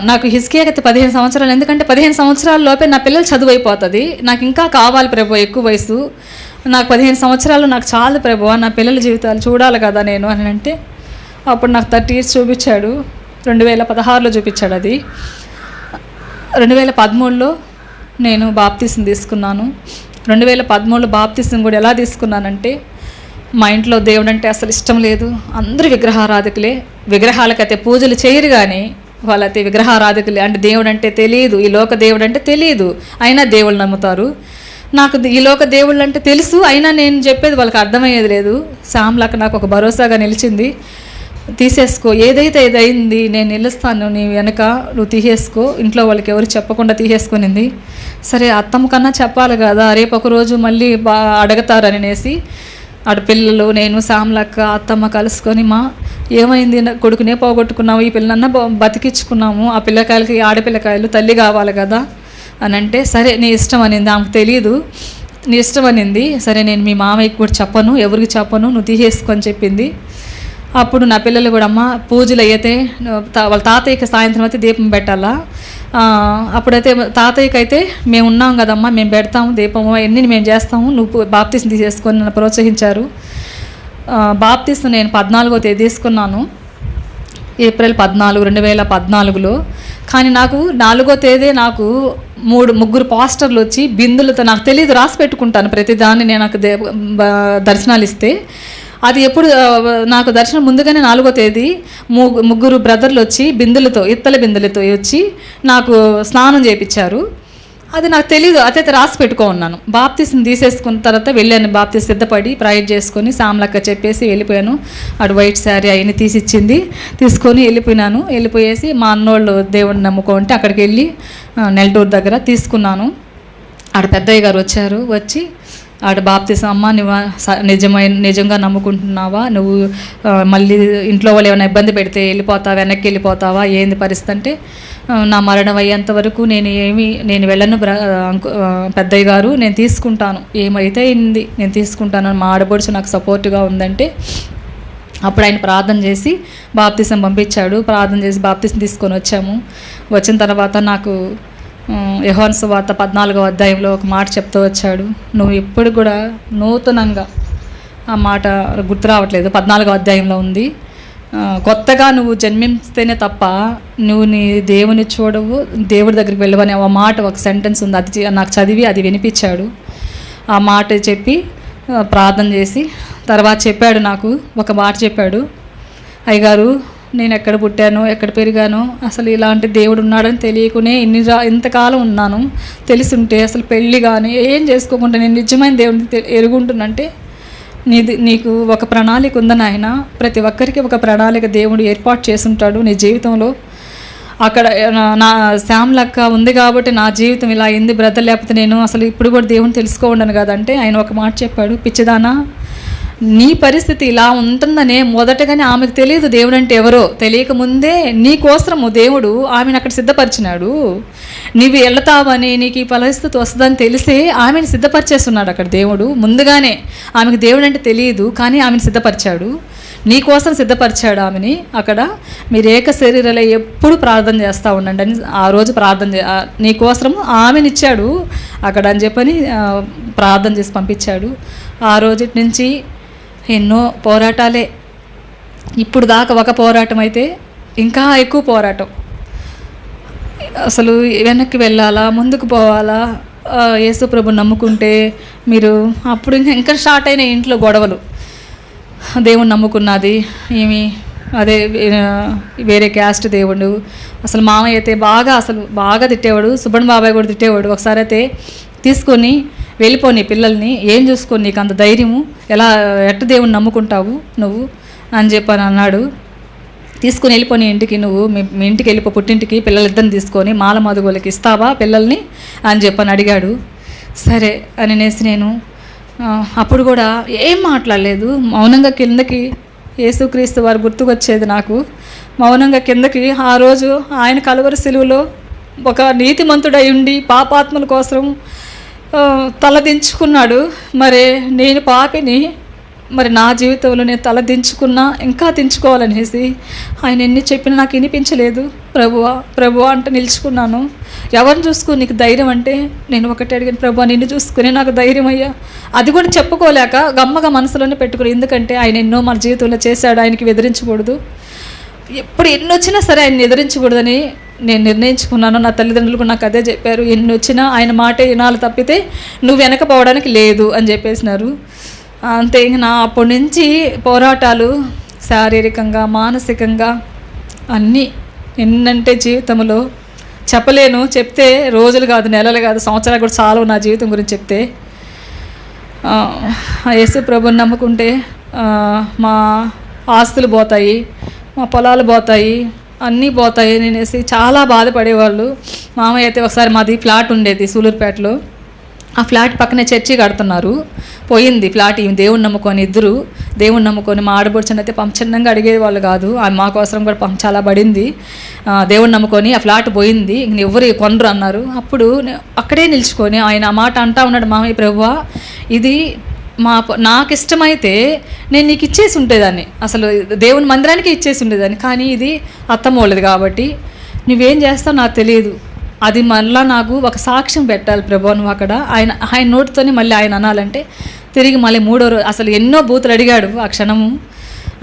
S1: నాకు హిజ్కియాకి అయితే 15 సంవత్సరాలు, ఎందుకంటే 15 సంవత్సరాల లోపే నా పిల్లలు చదువు అయిపోతుంది, నాకు ఇంకా కావాలి ప్రభు ఎక్కువ వయసు, నాకు 15 సంవత్సరాలు నాకు చాలు ప్రభు, నా పిల్లల జీవితాలు చూడాలి కదా నేను అని అంటే అప్పుడు నాకు 30 ఇయర్స్ చూపించాడు. 2016లో చూపించాడు. అది 2013లో నేను బాప్తిసం తీసుకున్నాను. 2013లో బాప్తిసం కూడా ఎలా తీసుకున్నానంటే, మా ఇంట్లో దేవుడు అంటే అసలు ఇష్టం లేదు, అందరూ విగ్రహారాధకులే, విగ్రహాలకైతే పూజలు చేయరు కానీ వాళ్ళైతే విగ్రహారాధకులే, అంటే దేవుడు అంటే తెలియదు, ఈ లోక దేవుడు అంటే తెలియదు, అయినా దేవుళ్ళు నమ్ముతారు. నాకు ఈ లోక దేవుళ్ళు అంటే తెలుసు, అయినా నేను చెప్పేది వాళ్ళకి అర్థమయ్యేది లేదు. శ్యామలక్క నాకు ఒక భరోసాగా నిలిచింది, తీసేసుకో, ఏదైతే ఏదైంది నేను నిలుస్తాను, నీ వెనక నువ్వు తీసేసుకో, ఇంట్లో వాళ్ళకి ఎవరు చెప్పకుండా తీసేసుకునింది. సరే అత్తమ్మ కన్నా చెప్పాలి కదా, రేపు ఒకరోజు మళ్ళీ అడుగుతారనేసి ఆడ పిల్లలు నేను శ్యామలక్క అత్తమ్మ కలుసుకొని, మా ఏమైంది, కొడుకునే పోగొట్టుకున్నాము, ఈ పిల్లనన్నా బతికించుకున్నాము, ఆ పిల్లకాయలకి ఆడపిల్లకాయలు తల్లి కావాలి కదా అని అంటే, సరే నీ ఇష్టం అనింది, ఆమెకు తెలీదు, నీ ఇష్టం అనింది. సరే నేను మీ మామయ్యకి కూడా చెప్పను, ఎవరికి చెప్పను, నువ్వు తీసేసుకొని చెప్పింది. అప్పుడు నా పిల్లలు కూడా, అమ్మ పూజలు అయితే వాళ్ళ తాతయ్యకి సాయంత్రం అయితే దీపం పెట్టాలా, అప్పుడైతే తాతయ్యకి అయితే మేము ఉన్నాం కదమ్మా, మేము పెడతాము దీపము, అన్నీ మేము చేస్తాము, నువ్వు బాప్తిసం తీసేసుకొని నన్ను ప్రోత్సహించారు. బాప్తిసం నేను 14వ తేదీ తీసుకున్నాను, ఏప్రిల్ 14, 2014లో. కానీ నాకు 4వ తేదీ నాకు ముగ్గురు పాస్టర్లు వచ్చి బిందులతో, నాకు తెలియదు, రాసి పెట్టుకుంటాను ప్రతిదాన్ని నేను నాకు దర్శనాలు ఇస్తే. అది ఎప్పుడు నాకు దర్శనం ముందుగానే 4వ తేదీ ముగ్గురు బ్రదర్లు వచ్చి బిందులతో, ఇత్తల బిందులతో వచ్చి నాకు స్నానం చేయించారు. అది నాకు తెలీదు, అదైతే రాసి పెట్టుకో ఉన్నాను. బాప్తీసం తీసేసుకున్న తర్వాత వెళ్ళాను, బాప్తీసం సిద్ధపడి ప్రైడ్ చేసుకొని సామ్లక్క చెప్పేసి వెళ్ళిపోయాను. అటు వైట్ శారీ అవన్నీ తీసిచ్చింది, తీసుకొని వెళ్ళిపోయేసి మా అన్నోళ్ళు దేవుడిని నమ్ముకుంటే అక్కడికి వెళ్ళి నెల్లూరు దగ్గర తీసుకున్నాను. ఆడ పెద్దయ్య గారు వచ్చి ఆడ బాప్తీసం, అమ్మ నువ్వు నిజంగా నమ్ముకుంటున్నావా, నువ్వు మళ్ళీ ఇంట్లో వాళ్ళు ఏమైనా ఇబ్బంది పెడితే వెళ్ళిపోతావా, వెనక్కి వెళ్ళిపోతావా, ఏంది పరిస్థితి అంటే, నా మరణం అయ్యేంత వరకు నేను వెళ్ళను పెద్దయ్య గారు, నేను తీసుకుంటాను, ఏమైతే అయింది నేను తీసుకుంటాను, మా ఆడబడుచు నాకు సపోర్ట్గా ఉందంటే అప్పుడు ఆయన ప్రార్థన చేసి బాప్తీసం పంపించాడు. ప్రార్థన చేసి బాప్తీసం తీసుకొని వచ్చాము. వచ్చిన తర్వాత నాకు యోహాను సువార్త 14వ అధ్యాయంలో ఒక మాట చెప్తూ వచ్చాడు. నువ్వు ఎప్పుడు కూడా నూతనంగా, ఆ మాట గుర్తు రావట్లేదు, 14వ అధ్యాయంలో ఉంది, కొత్తగా నువ్వు జన్మిస్తేనే తప్ప నువ్వు నీ దేవుని చూడవు, దేవుడి దగ్గరికి వెళ్ళవని ఆ మాట, ఒక సెంటెన్స్ ఉంది, అది నాకు చదివి అది వినిపించాడు. ఆ మాట చెప్పి ప్రార్థన చేసి తర్వాత చెప్పాడు, నాకు ఒక మాట చెప్పాడు, అయ్యగారు నేను ఎక్కడ పుట్టాను, ఎక్కడ పెరిగాను, అసలు ఇలాంటి దేవుడు ఉన్నాడని తెలియకునే ఇంతకాలం ఉన్నాను, తెలిసుంటే అసలు పెళ్ళి కానీ ఏం చేసుకోకుండా నేను నిజమైన దేవుడిని ఎరుగుంటున్నంటే నీకు ఒక ప్రణాళిక ఉందని ఆయన, ప్రతి ఒక్కరికి ఒక ప్రణాళిక దేవుడు ఏర్పాటు చేసుంటాడు నీ జీవితంలో. అక్కడ నా శ్యామ్లక్క ఉంది కాబట్టి నా జీవితం ఇలా అయింది, బ్రదర్ లేకపోతే నేను అసలు ఇప్పుడు కూడా దేవుని తెలుసుకోండను కదంటే ఆయన ఒక మాట చెప్పాడు, పిచ్చిదానా నీ పరిస్థితి ఇలా ఉంటుందనే మొదటగానే ఆమెకు తెలియదు దేవుడు అంటే ఎవరో, తెలియకముందే నీ కోసము దేవుడు ఆమెను అక్కడ సిద్ధపరిచినాడు. నీవు వెళ్తావని, నీకు ఈ పరిస్థితి వస్తుందని తెలిసే ఆమెను సిద్ధపరిచేస్తున్నాడు అక్కడ దేవుడు. ముందుగానే ఆమెకు దేవుడు అంటే తెలియదు, కానీ ఆమెను సిద్ధపరిచాడు, నీ కోసం సిద్ధపరిచాడు ఆమెని. అక్కడ మీరు ఏక శరీరాలు ఎప్పుడు ప్రార్థన చేస్తూ ఉండండి అని ఆ రోజు ప్రార్థన నీ కోసం ఆమెనిచ్చాడు అక్కడ అని చెప్పని ప్రార్థన చేసి పంపించాడు. ఆ రోజు నుంచి ఎన్నో పోరాటాలే, ఇప్పుడు దాకా ఒక పోరాటం అయితే ఇంకా ఎక్కువ పోరాటం. అసలు వెనక్కి వెళ్ళాలా, ముందుకు పోవాలా, యేసు ప్రభు నమ్ముకుంటే మీరు, అప్పుడు ఇంకా స్టార్ట్ అయిన ఇంట్లో గొడవలు. దేవుని నమ్ముకున్నది ఏమి, అదే వేరే క్యాస్ట్ దేవుడు. అసలు మామయ్య అయితే బాగా తిట్టేవాడు, సుబ్బన్ బాబాయ్ కూడా తిట్టేవాడు. ఒకసారి అయితే తీసుకొని వెళ్ళిపోని పిల్లల్ని, ఏం చూసుకొని నీకు అంత ధైర్యము, ఎట్ట దేవుని నమ్ముకుంటావు నువ్వు అని చెప్పని అన్నాడు. తీసుకుని వెళ్ళిపోని ఇంటికి, నువ్వు మీ ఇంటికి వెళ్ళిపో, పుట్టింటికి పిల్లలిద్దరిని తీసుకొని మాల మధుగోలకి ఇస్తావా పిల్లల్ని అని చెప్పని అడిగాడు. సరే అని అనేసి నేను అప్పుడు కూడా ఏం మాట్లాడలేదు, మౌనంగా కిందకి, యేసుక్రీస్తు వారు గుర్తుకొచ్చేది నాకు. మౌనంగా కిందకి, ఆ రోజు ఆయన కలువరి సిలువలో ఒక నీతిమంతుడై ఉండి పాపాత్మల కోసం తలదించుకున్నాడు. మరి నేను పాపిని, మరి నా జీవితంలో నేను తలదించుకున్నా, ఇంకా దించుకోవాలనేసి ఆయన ఎన్ని చెప్పినా నాకు వినిపించలేదు. ప్రభువా అంటే నిలుచుకున్నాను. ఎవరిని చూసుకుని నీకు ధైర్యం అంటే నేను ఒకటి అడిగాను, ప్రభువా నిన్ను చూసుకుని నాకు ధైర్యం అయ్యా. అది కూడా చెప్పుకోలేక గమ్మగా మనసులోనే పెట్టుకుని, ఎందుకంటే ఆయన ఎన్నో మన జీవితంలో చేశాడు, ఆయనకి ఎదిరించకూడదు, ఎప్పుడు ఎన్ని వచ్చినా సరే ఆయన ఎదిరించకూడదని నేను నిర్ణయించుకున్నాను. నా తల్లిదండ్రులకు నాకు అదే చెప్పారు, ఎన్ని వచ్చినా ఆయన మాటే వినాలి తప్పితే నువ్వు వెనకపోవడానికి లేదు అని చెప్పేసినారు. అంతే. నా అప్పటి నుంచి పోరాటాలు శారీరకంగా, మానసికంగా అన్నీ ఎన్నంటే జీవితంలో చెప్పలేను. చెప్తే రోజులు కాదు, నెలలు కాదు, సంవత్సరాలు కూడా చాలు నా జీవితం గురించి చెప్తే. యేసు ప్రభుని నమ్ముకుంటే మా ఆస్తులు పోతాయి, మా పొలాలు పోతాయి, అన్నీ పోతాయి అనేసి చాలా బాధపడేవాళ్ళు. మామయ్య అయితే ఒకసారి మాది ఫ్లాట్ ఉండేది సూలూరుపేటలో, ఆ ఫ్లాట్ పక్కనే చర్చి కడుతున్నారు, పోయింది ఫ్లాట్. ఈమె దేవుని నమ్ముకొని, ఇద్దరు దేవుని నమ్ముకొని, మా ఆడబడుచుని అయితే చిన్నంగా అడిగేవాళ్ళు కాదు, ఆమె మా కోసం కూడా చాలా పడింది. దేవుని నమ్ముకొని ఆ ఫ్లాట్ పోయింది, ఇంక ఎవరు కొనరు అన్నారు. అప్పుడు అక్కడే నిల్చుకొని ఆయన ఆ మాట అంటా ఉన్నాడు, మామయ్య ప్రభువా ఇది నాకు ఇష్టమైతే నేను నీకు ఇచ్చేసి ఉండేదాన్ని, అసలు దేవుని మందిరానికి ఇచ్చేసి ఉండేదాన్ని, కానీ ఇది అత్తమ్మోళ్ళది కాబట్టి నువ్వేం చేస్తావు నాకు తెలియదు, అది మళ్ళీ నాకు ఒక సాక్ష్యం పెట్టాలి ప్రభు నువ్వు అక్కడ. ఆయన నోటితోనే మళ్ళీ ఆయన అనాలంటే తిరిగి మళ్ళీ 3వ రోజు అసలు ఎన్నో బూతులు అడిగాడు. ఆ క్షణము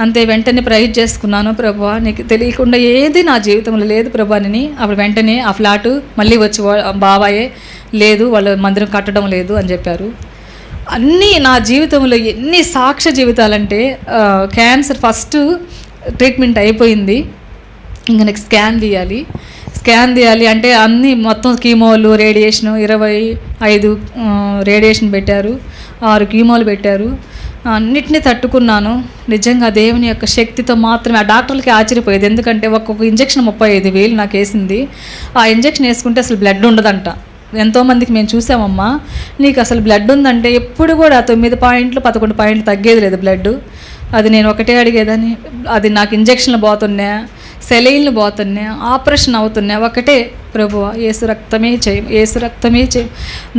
S1: అంతే వెంటనే ప్రైజ్ చేసుకున్నాను, ప్రభువా నీకు తెలియకుండా ఏది నా జీవితంలో లేదు ప్రభా అని. అప్పుడు వెంటనే ఆ ఫ్లాటు మళ్ళీ వచ్చి బాబాయే లేదు, వాళ్ళ మందిరం కట్టడం లేదు అని చెప్పారు. అన్నీ నా జీవితంలో ఎన్ని సాక్ష్య జీవితాలంటే, క్యాన్సర్ ఫస్ట్ ట్రీట్మెంట్ అయిపోయింది, ఇంకా నెక్స్ట్ స్కాన్ తీయాలి అంటే అన్నీ మొత్తం కీమోలు, రేడియేషను 25 రేడియేషన్ పెట్టారు, 6 కీమోలు పెట్టారు. అన్నిటినీ తట్టుకున్నాను. నిజంగా దేవుని యొక్క శక్తితో మాత్రమే. ఆ డాక్టర్లకి ఆశ్చర్యపోయేది, ఎందుకంటే ఒక్కొక్క ఇంజక్షన్ 35,000 నాకు వేసింది. ఆ ఇంజక్షన్ వేసుకుంటే అసలు బ్లడ్ ఉండదంట. ఎంతోమందికి మేము చూసామమ్మా, నీకు అసలు బ్లడ్ ఉందంటే ఎప్పుడు కూడా 9 పాయింట్లు 11 పాయింట్లు తగ్గేది లేదు బ్లడ్. అది నేను ఒకటే అడిగేదాన్ని, అది నాకు ఇంజక్షన్లు పోతున్నా, సెలైన్లు పోతున్నా, ఆపరేషన్ అవుతున్నా, ఒకటే ప్రభువా యేసు రక్తమే చేయం.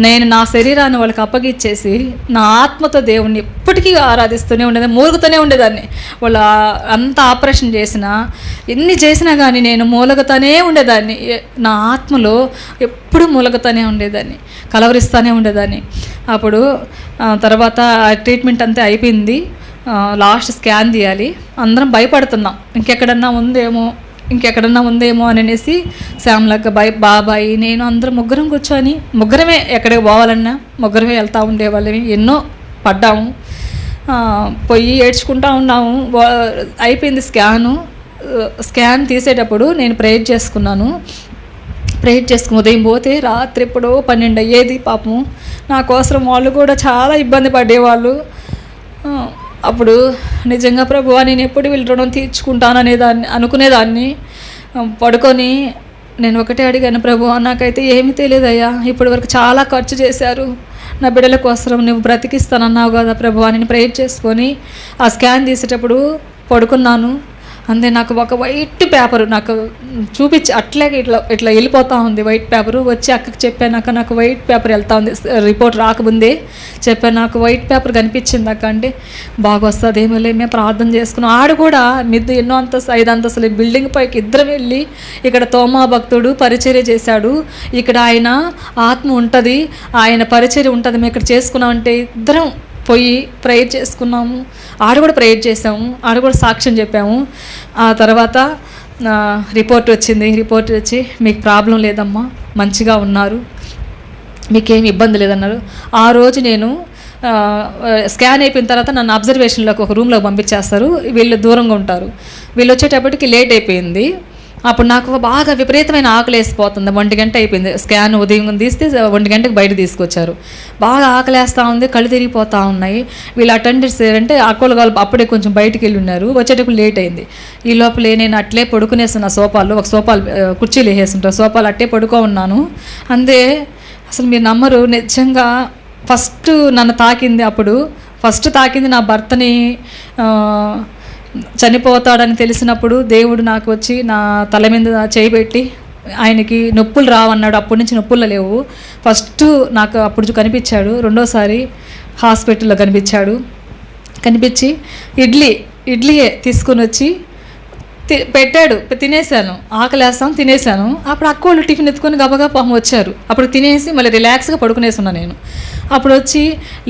S1: నేను నా శరీరాన్ని వాళ్ళకి అప్పగిచ్చేసి నా ఆత్మతో దేవుణ్ణి ఎప్పటికీ ఆరాధిస్తూనే ఉండేదాన్ని, మూలుగుతూనే ఉండేదాన్ని. వాళ్ళు అంత ఆపరేషన్ చేసినా, ఎన్ని చేసినా కానీ నేను మూలగుతూనే ఉండేదాన్ని. నా ఆత్మలో ఎప్పుడు మూలగుతూనే ఉండేదాన్ని, కలవరిస్తూనే ఉండేదాన్ని. అప్పుడు తర్వాత ట్రీట్మెంట్ అంతా అయిపోయింది. లాస్ట్ స్కాన్ తీయాలి. అందరం భయపడుతున్నాం, ఇంకెక్కడన్నా ఉందేమో అని అనేసి. శ్యామలక్క, బాబాయి, నేను అందరం ముగ్గురం కూర్చొని, ముగ్గురమే ఎక్కడికి పోవాలన్నా ముగ్గురమే వెళ్తూ ఉండేవాళ్ళని. ఎన్నో పడ్డాము, పోయి ఏడ్చుకుంటూ ఉన్నాము. అయిపోయింది స్కాన్ తీసేటప్పుడు నేను ప్రేయర్ చేసుకున్నాను. ఉదయం పోతే రాత్రి ఎప్పుడో 12 అయ్యేది. పాపం నా కోసం వాళ్ళు కూడా చాలా ఇబ్బంది పడేవాళ్ళు. అప్పుడు నిజంగా ప్రభువా నేను ఎప్పుడు వీళ్ళ రుణం అనుకునేదాన్ని. పడుకొని నేను ఒకటే అడిగాను, ప్రభువా నాకైతే ఏమీ తెలియదయ్యా, ఇప్పటి వరకు చాలా ఖర్చు చేశారు, నా బిడ్డల కోసం నువ్వు బ్రతికిస్తానన్నావు కదా ప్రభువా. నేను ప్రేయర్ చేసుకొని ఆ స్కాన్ తీసేటప్పుడు పడుకున్నాను. అంతే నాకు ఒక వైట్ పేపరు నాకు చూపించి అట్లాగే ఇట్లా వెళ్ళిపోతూ ఉంది వైట్ పేపరు. వచ్చి అక్కకి చెప్పాను, నాకు వైట్ పేపర్ వెళ్తూ ఉంది, రిపోర్ట్ రాకముందే చెప్పాను, నాకు వైట్ పేపర్ కనిపించింది అక్క. అంటే బాగా వస్తుందేమో మేము ప్రార్థన చేసుకున్నాం. ఆడు కూడా మిద్దు ఎన్నో అంతస్తు 5 అంతస్తులు బిల్డింగ్ పైకి ఇద్దరం వెళ్ళి, ఇక్కడ తోమా భక్తుడు పరిచర్య చేశాడు, ఇక్కడ ఆయన ఆత్మ ఉంటుంది, ఆయన పరిచర్య ఉంటుంది, మేము ఇక్కడ చేసుకున్నామంటే ఇద్దరం పోయి ప్రేయర్ చేసుకున్నాము. ఆడ కూడా ప్రేయర్ చేసాము, ఆడ కూడా సాక్ష్యం చెప్పాము. ఆ తర్వాత రిపోర్ట్ వచ్చి మీకు ప్రాబ్లం లేదమ్మా, మంచిగా ఉన్నారు, మీకేమి ఇబ్బంది లేదన్నారు. ఆ రోజు నేను స్కాన్ అయిపోయిన తర్వాత నన్ను అబ్జర్వేషన్లోకి ఒక రూమ్లోకి పంపించేస్తారు. వీళ్ళు దూరంగా ఉంటారు. వీళ్ళు వచ్చేటప్పటికి లేట్ అయిపోయింది. అప్పుడు నాకు బాగా విపరీతమైన ఆకలి వేసిపోతుంది. 1 గంట అయిపోయింది. స్కాన్ ఉదయం తీస్తే 1 గంటకు బయట తీసుకొచ్చారు. బాగా ఆకలేస్తూ ఉంది, కళ్ళు తిరిగిపోతూ ఉన్నాయి. వీళ్ళు అటెండెన్స్ అంటే వాళ్ళు అప్పుడే కొంచెం బయటికి వెళ్ళి ఉన్నారు. వచ్చేటప్పుడు లేట్ అయింది. ఈ లోపలే నేను అట్లే పడుకునేస్తున్న సోఫాల్లో, ఒక కుర్చీలు వేసేస్తుంటారు, సోఫాలు అట్టే పడుకో ఉన్నాను. అంతే అసలు మీరు నమ్మరు, నిజంగా ఫస్ట్ నన్ను తాకింది, ఫస్ట్ తాకింది నా భర్తని. చనిపోతాడని తెలిసినప్పుడు దేవుడు నాకు వచ్చి నా తల మీద చేయబెట్టి, ఆయనకి నొప్పులు రావన్నాడు. అప్పటి నుంచి నొప్పులు లేవు. ఫస్ట్ నాకు అప్పుడు కనిపించాడు, రెండోసారి హాస్పిటల్లో కనిపించి ఇడ్లీయే తీసుకొని వచ్చి పెట్టాడు. తినేసాను, ఆకలేస్తాను, తినేసాను. అప్పుడు అక్కోళ్ళు టిఫిన్ ఎత్తుకొని గబగబా వచ్చారు. అప్పుడు తినేసి మళ్ళీ రిలాక్స్గా పడుకునేస్తున్నా నేను. అప్పుడు వచ్చి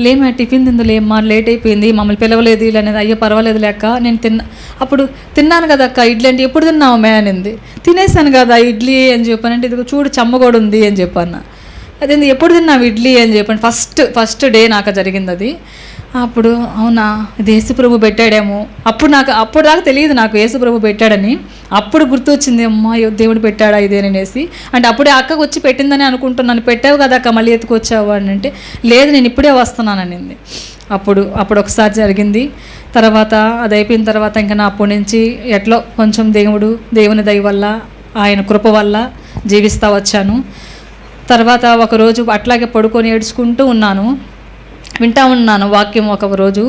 S1: లేమా టిఫిన్ తిందులేమ్మా, లేట్ అయిపోయింది, మమ్మల్ని పిలవలేదు ఇలా అనేది. అయ్యో పర్వాలేదు లేక నేను అప్పుడు తిన్నాను కదా అక్క ఇడ్లీ అంటే, ఎప్పుడు తిన్నావు మే అనింది. తినేసాను కదా ఇడ్లీ అని చెప్పానంటే, ఇది చూడు చెమ్మగోడు ఉంది అని చెప్పాను. అదేంది ఎప్పుడు తిన్నావు ఇడ్లీ అని చెప్పండి. ఫస్ట్ డే నాకు జరిగింది అది. అప్పుడు అవునా ఇది యేసుప్రభు పెట్టాడేమో. అప్పుడు దాకా తెలియదు నాకు యేసుప్రభు పెట్టాడని. అప్పుడు గుర్తు వచ్చింది, అమ్మా దేవుడు పెట్టాడా ఇదేననేసి. అంటే అప్పుడే అక్కకు వచ్చి పెట్టిందని అనుకుంటున్నాను. పెట్టావు కదా అక్క మళ్ళీ ఎత్తుకొచ్చావు అని అంటే, లేదు నేను ఇప్పుడే వస్తున్నాననింది. అప్పుడు ఒకసారి జరిగింది. తర్వాత అది అయిపోయిన తర్వాత ఇంకా నా అప్పటి నుంచి ఎట్లో కొంచెం దేవుని దయ వల్ల, ఆయన కృప వల్ల జీవిస్తూ వచ్చాను. తర్వాత ఒకరోజు అట్లాగే పడుకొని ఏడ్చుకుంటూ వింటా ఉన్నాను వాక్యం. ఒక రోజు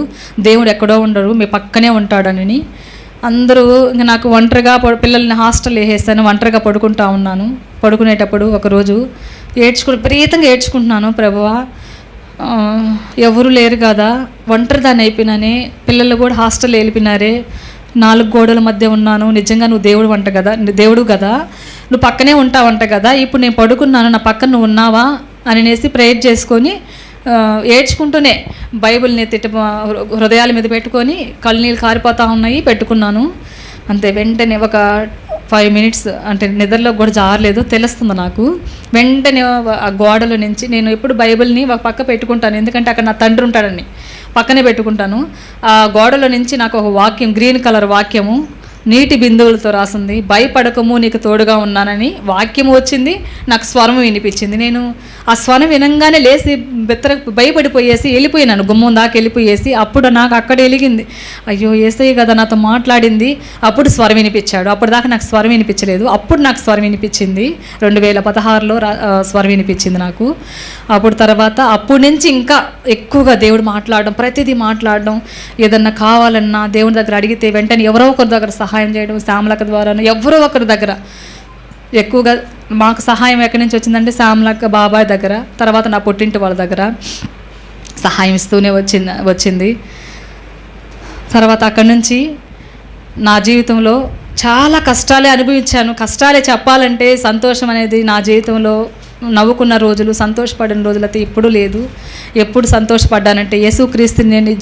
S1: దేవుడు ఎక్కడో ఉండరు, మీ పక్కనే ఉంటాడని. అందరూ ఇంకా నాకు ఒంటరిగా పిల్లల్ని హాస్టల్ వేసేసాను, ఒంటరిగా పడుకుంటా ఉన్నాను. పడుకునేటప్పుడు ఒకరోజు విపరీతంగా ఏడ్చుకుంటున్నాను, ప్రభువా ఎవరు లేరు కదా, ఒంటరి దాన్ని అయిపోయినానే, పిల్లలు కూడా హాస్టల్ వెళ్ళిపోయినారే, 4 గోడల మధ్య ఉన్నాను. నిజంగా నువ్వు దేవుడు కదా, నువ్వు పక్కనే ఉంటావంట కదా, ఇప్పుడు నేను పడుకున్నాను, నా పక్కన నువ్వు ఉన్నావా అనేసి ప్రేయర్ చేసుకొని ఏడ్చుకుంటూనే బైబిల్ని హృదయాల మీద పెట్టుకొని కళ్ళనీళ్ళు కారిపోతూ ఉన్నాయి, పెట్టుకున్నాను. అంతే, వెంటనే ఒక 5 minutes అంటే నిద్రలో కూడా జారలేదు, తెలుస్తుంది నాకు. వెంటనే ఆ గోడల నుంచి, నేను ఎప్పుడు బైబిల్ని ఒక పక్క పెట్టుకుంటాను, ఎందుకంటే అక్కడ నా తండ్రి ఉంటాడని పక్కనే పెట్టుకుంటాను. ఆ గోడల నుంచి నాకు ఒక వాక్యం, గ్రీన్ కలర్ వాక్యము, నీటి బిందువులతో రాసింది, భయపడకము నీకు తోడుగా ఉన్నానని వాక్యము వచ్చింది. నాకు స్వరం వినిపించింది. నేను ఆ స్వరం వినంగానే లేచి భయపడిపోయేసి వెళ్ళిపోయినాను, గుమ్మం దాకా వెళ్ళిపోయేసి. అప్పుడు నాకు అక్కడ వెలిగింది, అయ్యో యేసయ్య కదా నాతో మాట్లాడింది. అప్పుడు స్వరం వినిపించాడు. అప్పుడు దాకా నాకు స్వరం వినిపించలేదు, అప్పుడు నాకు స్వరం వినిపించింది. 2016లో స్వరం వినిపించింది నాకు. అప్పుడు తర్వాత అప్పటి నుంచి ఇంకా ఎక్కువగా దేవుడు మాట్లాడడం, ప్రతిదీ మాట్లాడడం. ఏదన్నా కావాలన్నా దేవుని దగ్గర అడిగితే వెంటనే ఎవరో ఒకరి దగ్గర సహాయం చేయడం, శ్యామలక్క ద్వారా ఎవరో ఒకరి దగ్గర. ఎక్కువగా మాకు సహాయం ఎక్కడి నుంచి వచ్చిందంటే శ్యామలక్క బాబాయ్ దగ్గర, తర్వాత నా పుట్టింటి వాళ్ళ దగ్గర సహాయం ఇస్తూనే వచ్చింది. తర్వాత అక్కడి నుంచి నా జీవితంలో చాలా కష్టాలే అనుభవించాను. కష్టాలే చెప్పాలంటే, సంతోషం అనేది నా జీవితంలో నవ్వుకున్న రోజులు, సంతోషపడిన రోజులైతే ఎప్పుడూ లేదు. ఎప్పుడు సంతోషపడ్డానంటే యేసుక్రీస్తుని నేను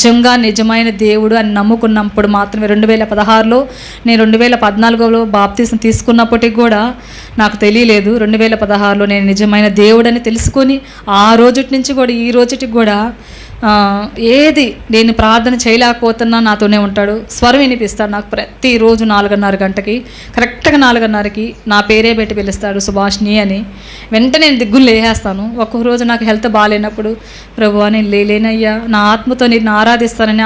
S1: నిజమైన దేవుడు అని నమ్ముకున్నప్పుడు మాత్రమే. 2016లో నేను 2014లో బాప్తీసం తీసుకున్నప్పటికి కూడా నాకు తెలియలేదు. 2016లో నేను నిజమైన దేవుడని తెలుసుకొని ఆ రోజుటి నుంచి కూడా ఈ రోజుటికి కూడా ఏది నేను ప్రార్థన చేయలేకపోతున్నా నాతోనే ఉంటాడు. స్వరం వినిపిస్తాడు నాకు ప్రతిరోజు 4:30 గంటకి, కరెక్ట్గా 4:30కి నా పేరే పెట్టి పిలుస్తాడు, సుభాష్ని అని. వెంటనే నేను దిగ్గులు లేచేస్తాను. ఒక్కొక్క రోజు నాకు హెల్త్ బాగాలేనప్పుడు, ప్రభువా నేను లేనయ్యా, నా ఆత్మతో నేను ఆరాధిస్తానని.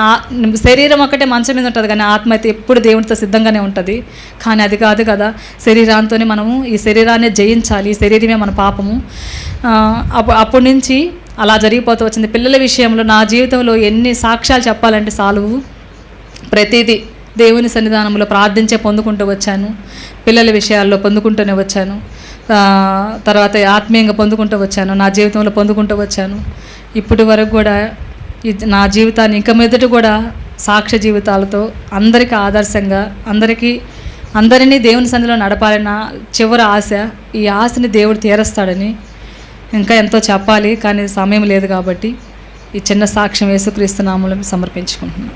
S1: శరీరం ఒక్కటే మంచం మీద ఉంటుంది, కానీ ఆత్మ అయితే ఎప్పుడు దేవునితో సిద్ధంగానే ఉంటుంది. కానీ అది కాదు కదా, శరీరాంతోనే మనము ఈ శరీరాన్ని జయించాలి. ఈ శరీరమే మన పాపము. అప్పటి నుంచి అలా జరిగిపోతూ వచ్చింది. పిల్లల విషయంలో నా జీవితంలో ఎన్ని సాక్ష్యాలు చెప్పాలంటే సాలువు. ప్రతిదీ దేవుని సన్నిధానంలో ప్రార్థించే పొందుకుంటూ వచ్చాను. పిల్లల విషయాల్లో పొందుకుంటూనే వచ్చాను. తర్వాత ఆత్మీయంగా పొందుకుంటూ వచ్చాను. నా జీవితంలో పొందుకుంటూ వచ్చాను. ఇప్పటి వరకు కూడా నా జీవితాన్ని ఇంకా మీదట కూడా సాక్ష్య జీవితాలతో అందరికీ ఆదర్శంగా, అందరినీ దేవుని సన్నిధిలో నడపాలన్న చివరి ఆశ. ఈ ఆశని దేవుడు తీరుస్తాడని. ఇంకా ఎంతో చెప్పాలి, కానీ సమయం లేదు కాబట్టి ఈ చిన్న సాక్ష్యం యేసుక్రీస్తు నామములో సమర్పించుకుంటున్నాను.